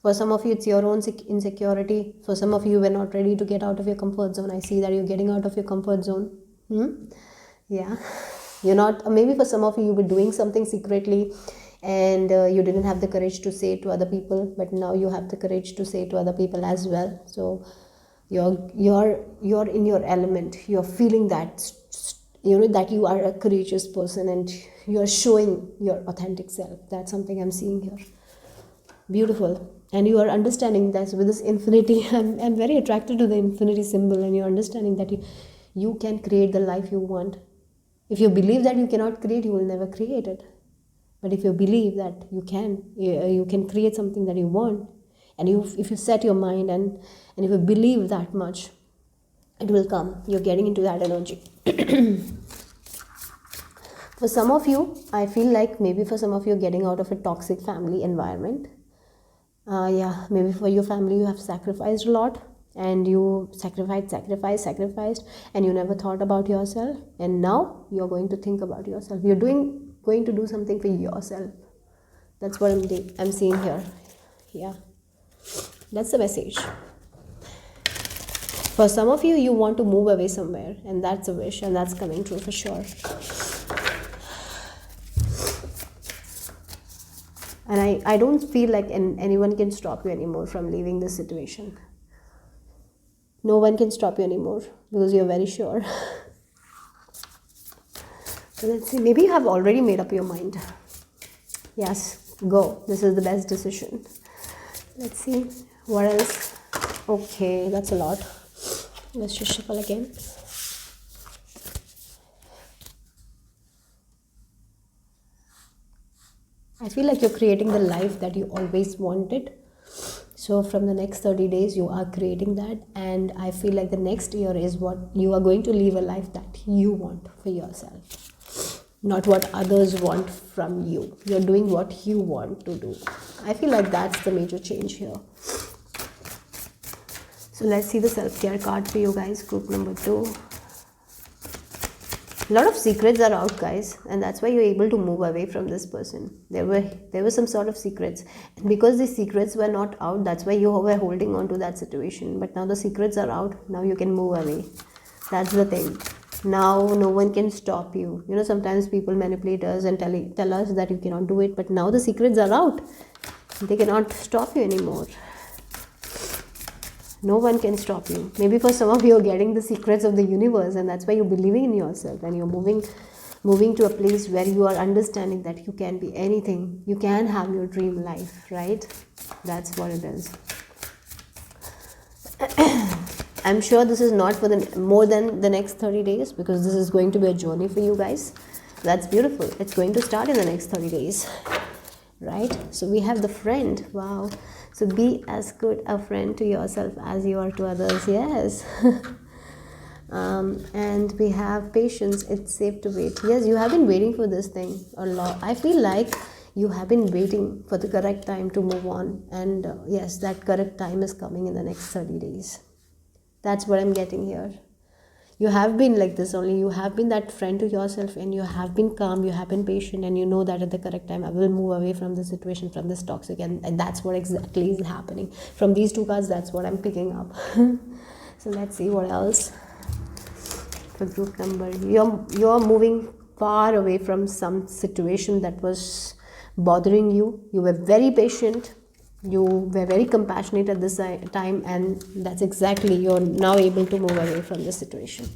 For some of you, it's your own insecurity. For some of you, we're not ready to get out of your comfort zone. I see that you're getting out of your comfort zone. Yeah, you're not, maybe for some of you, you were doing something secretly, and you didn't have the courage to say it to other people, but now you have the courage to say it to other people as well. So you're in your element. You're feeling that, that you are a courageous person, and you're showing your authentic self. That's something I'm seeing here. Beautiful. And you are understanding that with this infinity, I'm very attracted to the infinity symbol, and you're understanding that You can create the life you want. If you believe that you cannot create, you will never create it. But if you believe that you can create something that you want, and if you set your mind and if you believe that much, it will come. You're getting into that energy. For some of you, I feel like maybe for some of you, getting out of a toxic family environment. Maybe for your family, you have sacrificed a lot, and you sacrificed, and you never thought about yourself, and now you're going to think about yourself. You're going to do something for yourself. That's what I'm seeing here. Yeah, that's the message. For some of you, you want to move away somewhere, and that's a wish, and that's coming true for sure. And I don't feel like anyone can stop you anymore from leaving this situation. No one can stop you anymore because you're very sure. So let's see. Maybe you have already made up your mind. Yes, go. This is the best decision. Let's see. What else? Okay, that's a lot. Let's just shuffle again. I feel like you're creating the life that you always wanted. So from the next 30 days, you are creating that. And I feel like the next year is what you are going to live a life that you want for yourself. Not what others want from you. You're doing what you want to do. I feel like that's the major change here. So let's see the self-care card for you guys, group number 2. A lot of secrets are out, guys, and that's why you're able to move away from this person. There were some sort of secrets, and because these secrets were not out, that's why you were holding on to that situation. But now the secrets are out. Now you can move away. That's the thing. Now no one can stop you. You know, sometimes people manipulate us and tell us that you cannot do it, but now the secrets are out. They cannot stop you anymore. No one can stop you. Maybe for some of you, you're getting the secrets of the universe, and that's why you're believing in yourself, and you're moving to a place where you are understanding that you can be anything. You can have your dream life, right? That's what it is. I'm sure this is not for more than the next 30 days, because this is going to be a journey for you guys. That's beautiful. It's going to start in the next 30 days, right? So we have the friend. Wow. So be as good a friend to yourself as you are to others. Yes. And we have patience. It's safe to wait. Yes, you have been waiting for this thing a lot. I feel like you have been waiting for the correct time to move on. And yes, that correct time is coming in the next 30 days. That's what I'm getting here. You have been like this only. You have been that friend to yourself, and you have been calm, you have been patient, and you know that at the correct time I will move away from this situation, from this toxic, and that's what exactly is happening. From these 2 cards, that's what I'm picking up. So let's see what else. For group number, you're moving far away from some situation that was bothering you. You were very patient. You were very compassionate at this time, and that's exactly, you're now able to move away from the situation.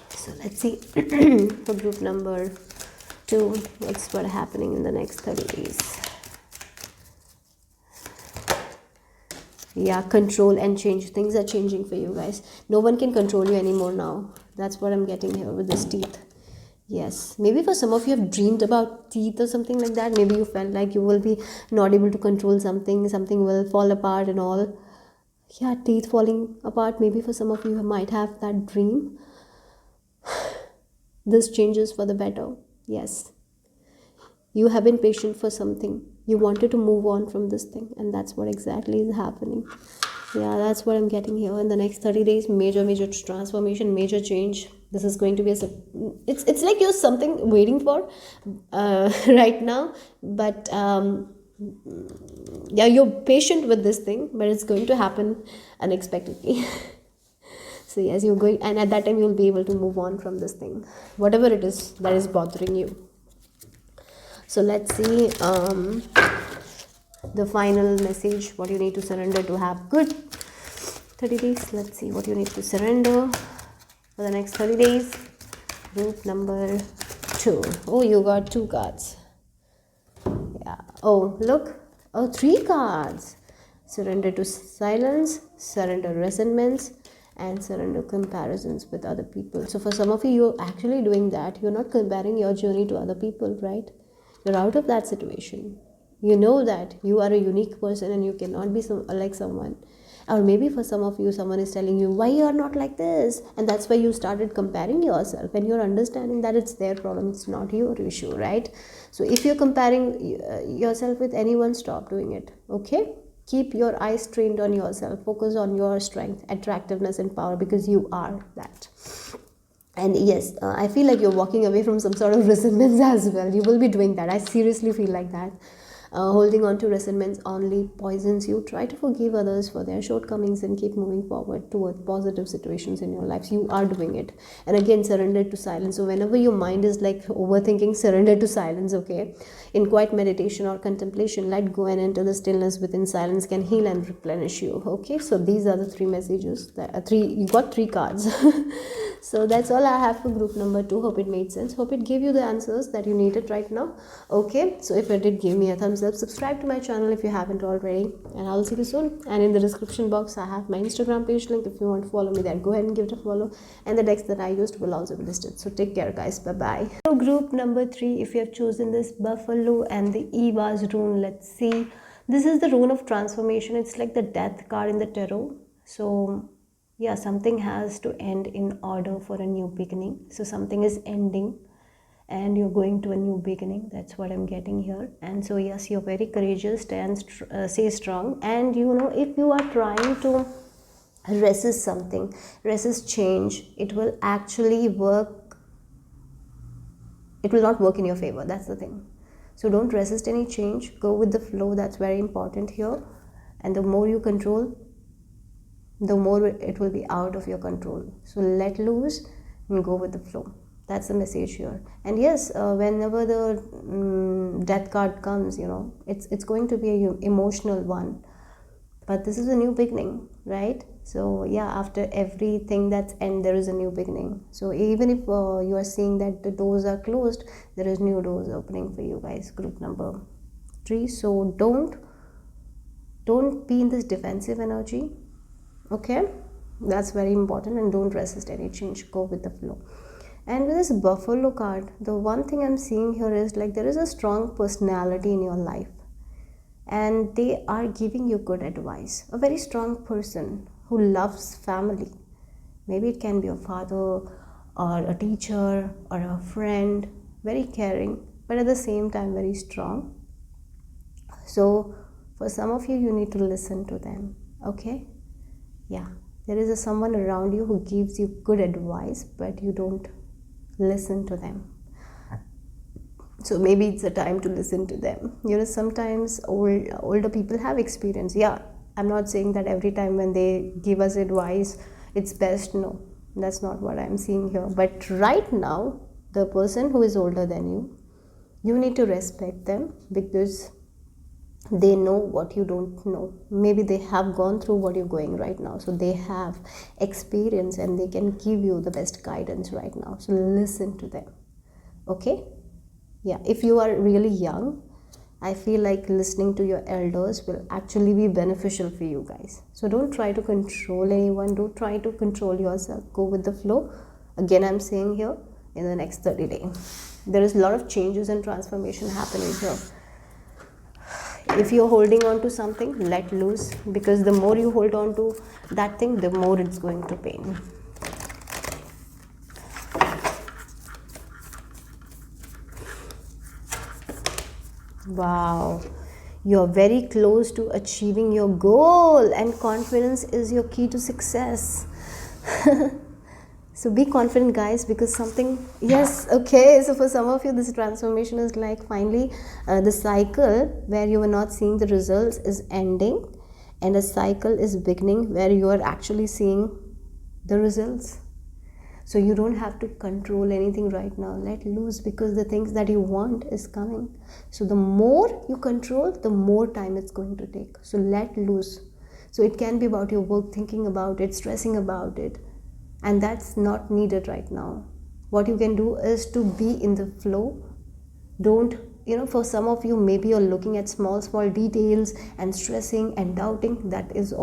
So let's see for group number 2, what's happening in the next 30 days. Yeah, control and change. Things are changing for you guys. No one can control you anymore now. That's what I'm getting here with this teeth. Yes, maybe for some of you have dreamed about teeth or something like that. Maybe you felt like you will be not able to control something will fall apart and all. Yeah, teeth falling apart. Maybe for some of you might have that dream. This changes for the better. Yes. You have been patient for something. You wanted to move on from this thing, and that's what exactly is happening. Yeah, that's what I'm getting here. In the next 30 days, major transformation, major change. This is going to be it's like you're something waiting for right now, but yeah, you're patient with this thing, but it's going to happen unexpectedly. So yes, you're going, and at that time you'll be able to move on from this thing, whatever it is that is bothering you. So let's see the final message, what you need to surrender to have good 30 days. Let's see what you need to surrender for the next 30 days. Group number 2. Oh, you got 2 cards. Yeah. Oh, look. Oh, 3 cards. Surrender to silence, surrender resentments, and surrender comparisons with other people. So for some of you, you're actually doing that. You're not comparing your journey to other people, right? You're out of that situation. You know that you are a unique person and you cannot be like someone. Or maybe for some of you, someone is telling you why you are not like this, and that's why you started comparing yourself, and you're understanding that it's their problem, it's not your issue, right? So if you're comparing yourself with anyone, stop doing it. Okay, keep your eyes trained on yourself, focus on your strength, attractiveness and power, because you are that. And yes, I feel like you're walking away from some sort of resentments as well. You will be doing that. I seriously feel like that. Holding on to resentments only poisons you. Try to forgive others for their shortcomings and keep moving forward toward positive situations in your lives. You are doing it. And again, surrender to silence. So whenever your mind is like overthinking, surrender to silence, okay? In quiet meditation or contemplation, let go and enter the stillness within. Silence can heal and replenish you, okay? So these are the three messages. You got three cards. So that's all I have for group number 2. Hope it made sense. Hope it gave you the answers that you needed right now. Okay, so if it did, give me a thumbs up. Subscribe to my channel if you haven't already, and I'll see you soon. And in the description box, I have my Instagram page link. If you want to follow me there, go ahead and give it a follow. And the decks that I used will also be listed. So take care, guys. Bye-bye. So group number 3, if you have chosen this Buffalo and the Eva's rune, let's see. This is the rune of transformation. It's like the death card in the tarot. So yeah, something has to end in order for a new beginning. So something is ending and you're going to a new beginning. That's what I'm getting here. And so yes, you're very courageous, stay strong. And you know, if you are trying to resist something, resist change, it will actually work. It will not work in your favor. That's the thing. So don't resist any change. Go with the flow. That's very important here. And the more you control, the more it will be out of your control. So let loose and go with the flow. That's the message here. And yes, whenever the death card comes, you know, it's going to be an emotional one. But this is a new beginning, right? So yeah, after everything that's end, there is a new beginning. So even if you are seeing that the doors are closed, there is new doors opening for you guys, group number 3. So don't be in this defensive energy. Okay, that's very important, and don't resist any change. Go with the flow. And with this Buffalo card, the one thing I'm seeing here is like there is a strong personality in your life, and they are giving you good advice. A very strong person who loves family. Maybe it can be a father or a teacher or a friend, very caring, but at the same time very strong. So for some of you, you need to listen to them. Okay, yeah, there is someone around you who gives you good advice, but you don't listen to them. So maybe it's a time to listen to them. You know, sometimes older people have experience. Yeah, I'm not saying that every time when they give us advice, it's best. No, that's not what I'm seeing here. But right now, the person who is older than you, you need to respect them, because they know what you don't know. Maybe they have gone through what you're going right now, so they have experience and they can give you the best guidance right now. So listen to them. Okay, yeah, if you are really young, I feel like listening to your elders will actually be beneficial for you guys. So don't try to control anyone, don't try to control yourself. Go with the flow. Again, I'm saying here, in the next 30 days there is a lot of changes and transformation happening here. If you're holding on to something, let loose, because the more you hold on to that thing, the more it's going to pain. Wow, you're very close to achieving your goal, and confidence is your key to success. So be confident, guys, because something, yes, okay, so for some of you, this transformation is like finally the cycle where you were not seeing the results is ending, and a cycle is beginning where you are actually seeing the results. So you don't have to control anything right now. Let loose, because the things that you want is coming. So the more you control, the more time it's going to take. So let loose. So it can be about your work, thinking about it, stressing about it. And that's not needed right now. What you can do is to be in the flow. Don't for some of you, maybe you're looking at small details and stressing and doubting. That is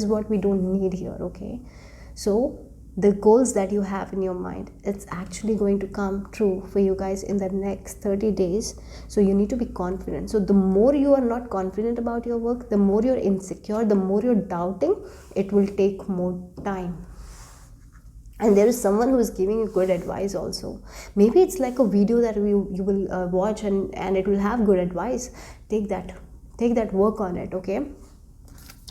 what we don't need here. Okay, so the goals that you have in your mind, it's actually going to come true for you guys in the next 30 days. So you need to be confident. So the more you are not confident about your work, the more you're insecure, the more you're doubting, it will take more time. And there is someone who is giving you good advice also. Maybe it's like a video that you will watch and it will have good advice. Take that, work on it. Okay,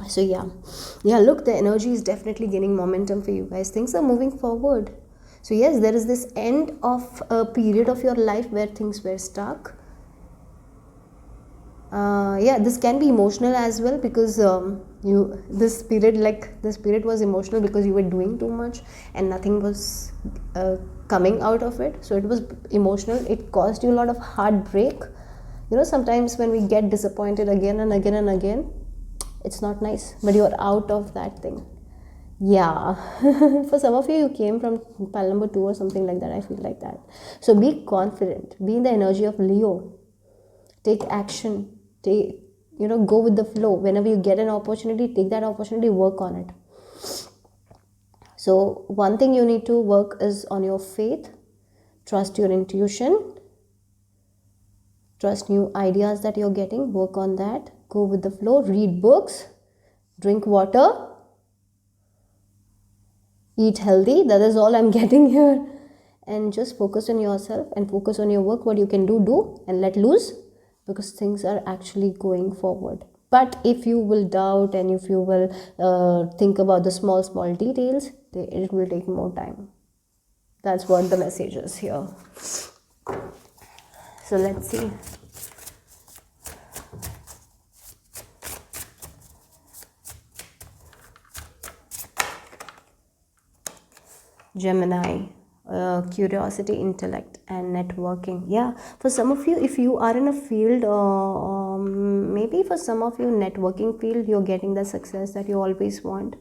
so yeah, look, the energy is definitely gaining momentum for you guys. Things are moving forward. So yes, there is this end of a period of your life where things were stuck. This can be emotional as well, because this period was emotional because you were doing too much and nothing was coming out of it. So it was emotional. It caused you a lot of heartbreak. Sometimes when we get disappointed again and again and again, it's not nice, but you're out of that thing. Yeah. For some of you came from pile number 2 or something like that. I feel like that. So be confident, be in the energy of Leo, take action, go with the flow. Whenever you get an opportunity, take that opportunity, work on it. So one thing you need to work is on your faith. Trust your intuition, trust new ideas that you're getting, work on that, go with the flow, read books, drink water, eat healthy. That is all I'm getting here. And just focus on yourself and focus on your work. What you can do and let loose, because things are actually going forward. But if you will doubt and if you will think about the small details, it will take more time. That's what the message is here. So let's see. Gemini, curiosity, intellect, and networking. Yeah, for some of you, if you are in a field, maybe for some of you, networking field, you're getting the success that you always want.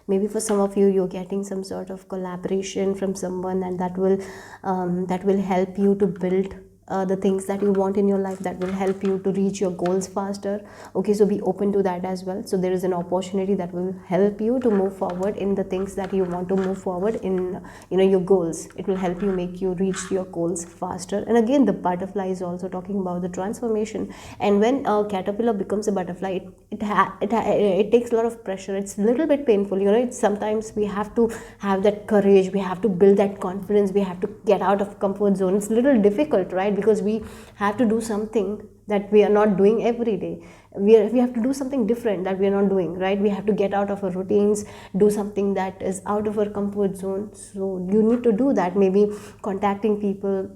Maybe for some of you, you're getting some sort of collaboration from someone, and that will help you to build the things that you want in your life, that will help you to reach your goals faster. Okay, so be open to that as well. So there is an opportunity that will help you to move forward in the things that you want to move forward in, your goals. It will help you, make you reach your goals faster. And again, the butterfly is also talking about the transformation. And when a caterpillar becomes a butterfly, it takes a lot of pressure. It's a little bit painful. It's sometimes we have to have that courage, we have to build that confidence, we have to get out of comfort zone. It's a little difficult, right? Because we have to do something that we are not doing every day. We have to do something different that we are not doing, right? We have to get out of our routines, do something that is out of our comfort zone. So you need to do that. Maybe contacting people,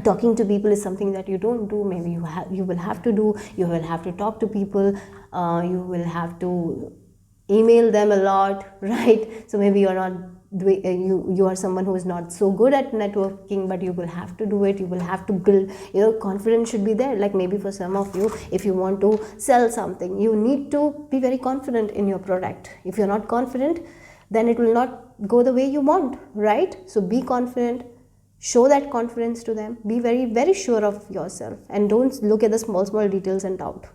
talking to people is something that you don't do. Maybe you will have to do. You will have to talk to people. You will have to email them a lot, right? So maybe you're not doing, you are someone who is not so good at networking, but you will have to do it. You will have to build, confidence should be there. Like maybe for some of you, if you want to sell something, you need to be very confident in your product. If you're not confident, then it will not go the way you want, right? So be confident, show that confidence to them, be very, very sure of yourself, and don't look at the small details and doubt.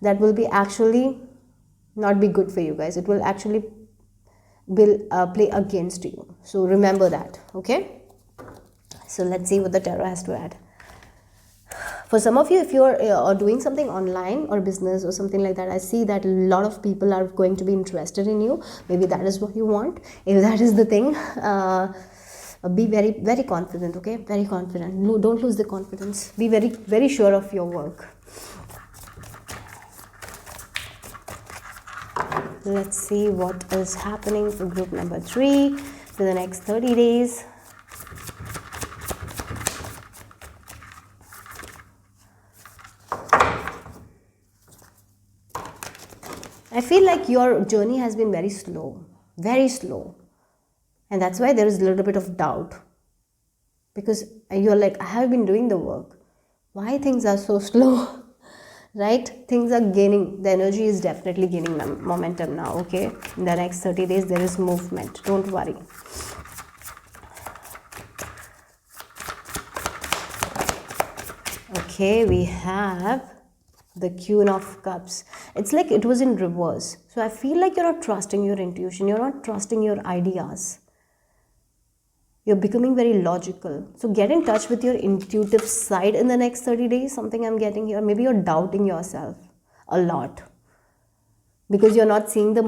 That will be actually not be good for you guys. It will actually play against you. So remember that. Okay, so let's see what the tarot has to add. For some of you, if you're doing something online or business or something like that, I see that a lot of people are going to be interested in you. Maybe that is what you want. If that is the thing, be very, very confident. Okay, very confident. No, don't lose the confidence. Be very, very sure of your work. Let's see what is happening for group number 3 for the next 30 days. I feel like your journey has been very slow, very slow. And that's why there is a little bit of doubt. Because you're like, I have been doing the work. Why things are so slow? Right? Things are gaining, the energy is definitely gaining momentum now, okay? In the next 30 days, there is movement. Don't worry. Okay, we have the Queen of Cups. It's like it was in reverse. So I feel like you're not trusting your intuition. You're not trusting your ideas. You're becoming very logical. So get in touch with your intuitive side in the next 30 days. Something I'm getting here. Maybe you're doubting yourself a lot because you're not seeing the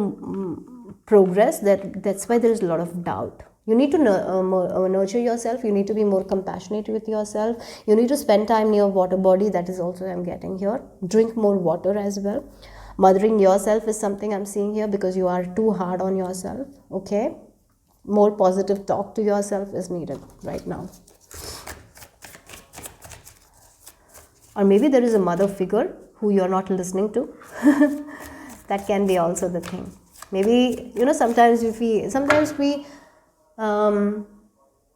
progress. That's why there's a lot of doubt. You need to nurture yourself. You need to be more compassionate with yourself. You need to spend time near water body. That is also I'm getting here. Drink more water as well. Mothering yourself is something I'm seeing here because you are too hard on yourself. Okay, more positive talk to yourself is needed right now. Or maybe there is a mother figure who you're not listening to. That can be also the thing. Maybe, sometimes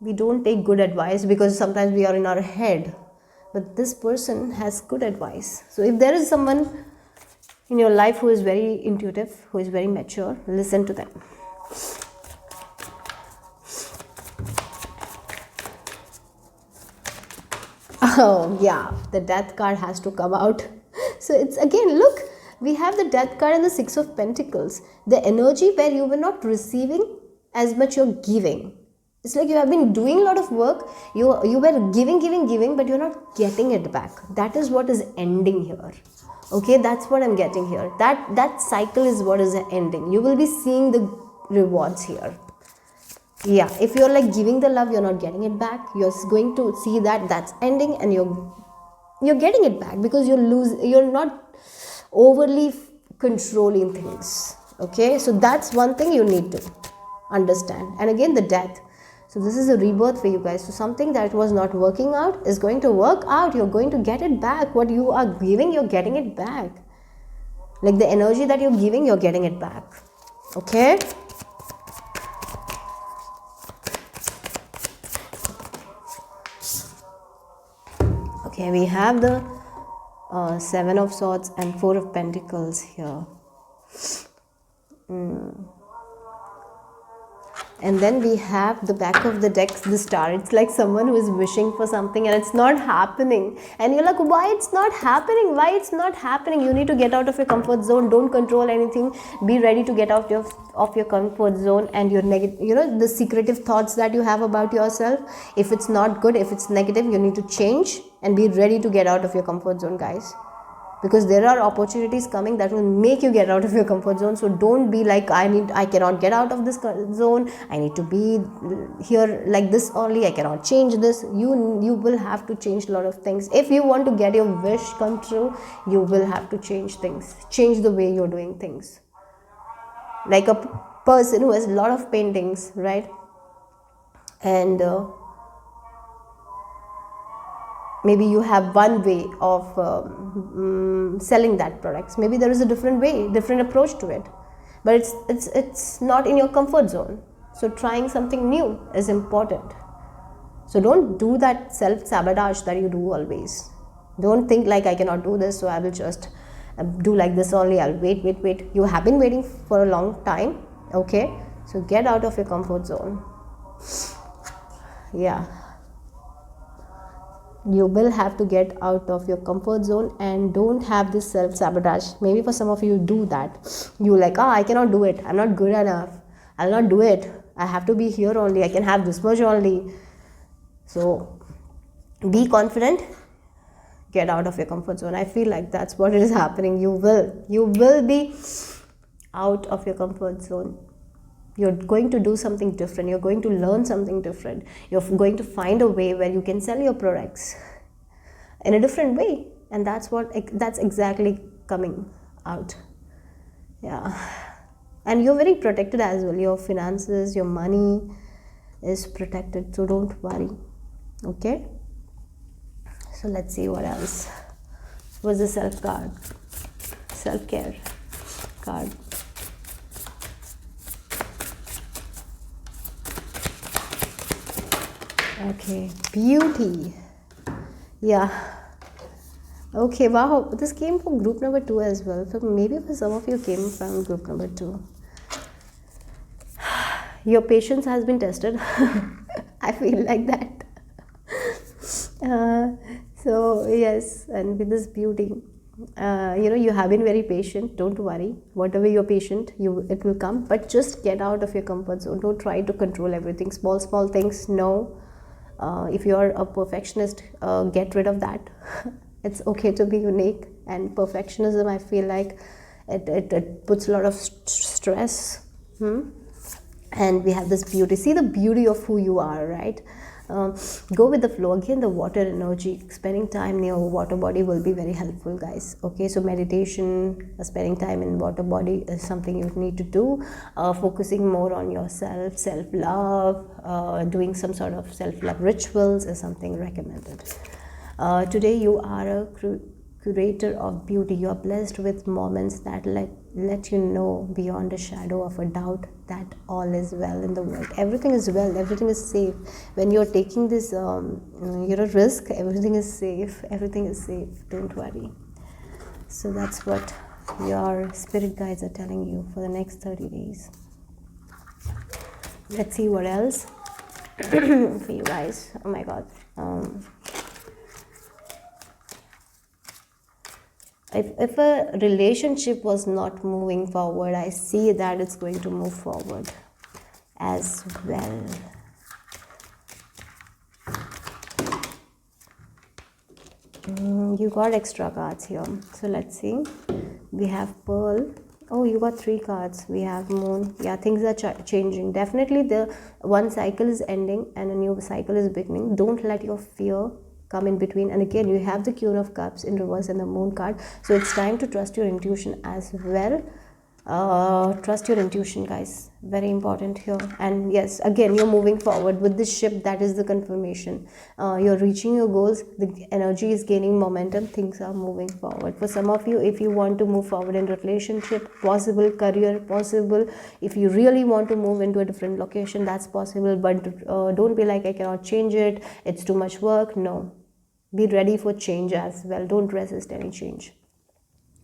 we don't take good advice because sometimes we are in our head, but this person has good advice. So if there is someone in your life who is very intuitive, who is very mature, listen to them. Oh yeah, the death card has to come out. So it's again, look, we have the death card and the 6 of Pentacles. The energy where you were not receiving as much you're giving. It's like you have been doing a lot of work, you were giving, but you're not getting it back. That is what is ending here. Okay, that's what I'm getting here. That cycle is what is ending. You will be seeing the rewards here. Yeah, if you're like giving the love, you're not getting it back. You're going to see that's ending, and you're getting it back because you're not overly controlling things. Okay, so that's one thing you need to understand. And again, the death. So this is a rebirth for you guys. So something that was not working out is going to work out. You're going to get it back. What you are giving, you're getting it back. Like the energy that you're giving, you're getting it back. Okay. Okay, we have the 7 of Swords and 4 of Pentacles here. And then we have the back of the deck, the Star. It's like someone who is wishing for something and it's not happening. And you're like, why it's not happening? Why it's not happening? You need to get out of your comfort zone. Don't control anything. Be ready to get out of your comfort zone and your negative, the secretive thoughts that you have about yourself. If it's not good, if it's negative, you need to change and be ready to get out of your comfort zone, guys. Because there are opportunities coming that will make you get out of your comfort zone. So don't be like, I cannot get out of this zone. I need to be here like this only. I cannot change this. You will have to change a lot of things. If you want to get your wish come true, you will have to change things. Change the way you're doing things. Like a person who has a lot of paintings, right? And maybe you have one way of selling that products. Maybe there is a different way, different approach to it, but it's not in your comfort zone. So trying something new is important. So don't do that self-sabotage that you do always. Don't think like, I cannot do this, so I will just do like this only. I'll wait. You have been waiting for a long time. Okay, so get out of your comfort zone. Yeah, you will have to get out of your comfort zone and don't have this self-sabotage. Maybe for some of you do that. You like, I cannot do it. I'm not good enough. I'll not do it. I have to be here only. I can have this much only. So be confident. Get out of your comfort zone. I feel like that's what is happening. You will be out of your comfort zone. You're going to do something different. You're going to learn something different. You're going to find a way where you can sell your products in a different way. And that's exactly coming out. Yeah. And you're very protected as well. Your finances, your money is protected. So don't worry. Okay. So let's see what else. What's the self card? Self-care card. Okay, beauty. Yeah. Okay, wow. This came from group number 2 as well. So maybe for some of you came from group number 2. Your patience has been tested. I feel like that. So yes, and with this beauty, you have been very patient. Don't worry, whatever you're patient, it will come. But just get out of your comfort zone. Don't try to control everything. Small things. No, if you're a perfectionist, get rid of that. It's okay to be unique. And perfectionism, I feel like it puts a lot of stress. And we have this beauty. See the beauty of who you are, right? Go with the flow. Again, the water energy, spending time near a water body will be very helpful, guys. Okay, so meditation, spending time in water body is something you need to do. Focusing more on yourself, self-love, doing some sort of self-love rituals is something recommended. Today you are a curator of beauty. You are blessed with moments that let you know beyond a shadow of a doubt that all is well in the world. Everything is well, everything is safe. When you're taking this risk, everything is safe. Don't worry. So that's what your spirit guides are telling you for the next 30 days. Let's see what else for you guys. Oh my god. If a relationship was not moving forward, I see that it's going to move forward as well. You got extra cards here. So let's see. We have Pearl. Oh, you got 3 cards. We have Moon. Yeah, things are changing. Definitely the one cycle is ending and a new cycle is beginning. Don't let your fear come in between. And again, you have the Queen of Cups in reverse and the Moon card. So it's time to trust your intuition as well. Trust your intuition, guys. Very important here. And yes, again, you're moving forward with this ship. That is the confirmation. You're reaching your goals. The energy is gaining momentum. Things are moving forward. For some of you, if you want to move forward in relationship, possible. Career, possible. If you really want to move into a different location, that's possible. But don't be like, I cannot change it. It's too much work. No. Be ready for change as well. Don't resist any change.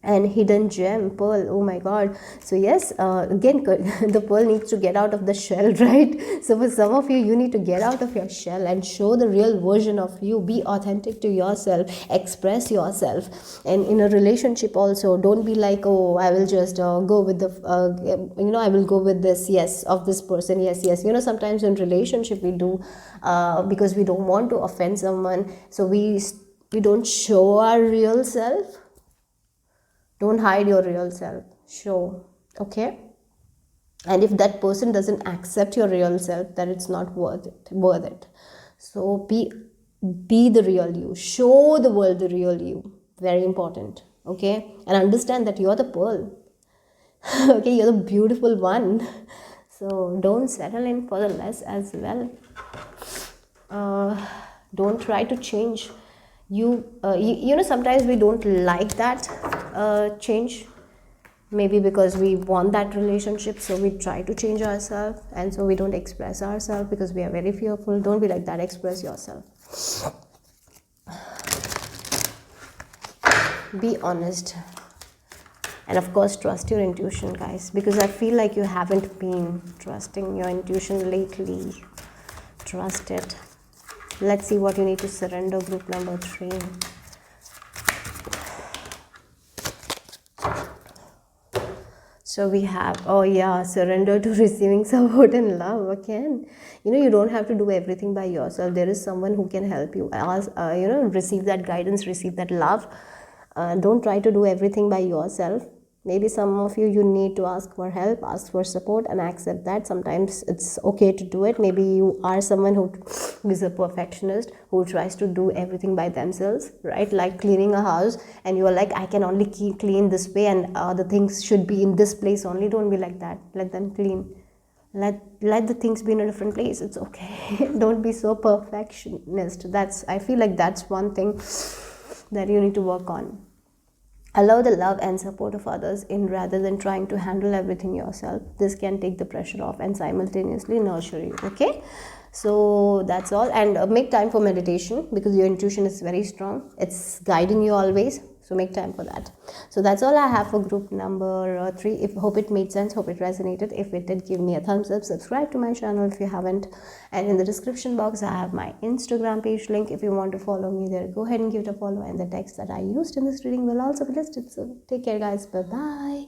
And hidden gem, Pearl. Oh my god. So yes, again, the pearl needs to get out of the shell, right? So for some of you, you need to get out of your shell and show the real version of you. Be authentic to yourself. Express yourself. And in a relationship also, don't be like, oh, I will just go with the I will go with this, yes, of this person, yes. Sometimes in relationship we do because we don't want to offend someone, so we don't show our real self. Don't hide your real self. Show. Okay? And if that person doesn't accept your real self, then it's not worth it. So be the real you. Show the world the real you. Very important. Okay? And understand that you're the pearl. Okay? You're the beautiful one. So don't settle in for the less as well. Don't try to change. Sometimes we don't like that change, maybe because we want that relationship, so we try to change ourselves, and so we don't express ourselves because we are very fearful. Don't be like that. Express yourself. Be honest, and of course trust your intuition, guys, because I feel like you haven't been trusting your intuition lately. Trust it. Let's see what you need to surrender, group number 3. So we have, surrender to receiving support and love again. You don't have to do everything by yourself. There is someone who can help you. Receive that guidance, receive that love. Don't try to do everything by yourself. Maybe some of you need to ask for help, ask for support, and accept that. Sometimes it's okay to do it. Maybe you are someone who is a perfectionist, who tries to do everything by themselves, right? Like cleaning a house, and you are like, I can only keep clean this way, and the things should be in this place only. Don't be like that. Let them clean. Let the things be in a different place. It's okay. Don't be so perfectionist. I feel like that's one thing that you need to work on. Allow the love and support of others in rather than trying to handle everything yourself. This can take the pressure off and simultaneously nurture you. Okay? So that's all. And make time for meditation because your intuition is very strong. It's guiding you always. So make time for that. So that's all I have for group number 3. If hope it made sense, hope it resonated. If it did, give me a thumbs up. Subscribe to my channel if you haven't. And in the description box, I have my Instagram page link. If you want to follow me there, go ahead and give it a follow. And the text that I used in this reading will also be listed. So take care, guys. Bye bye.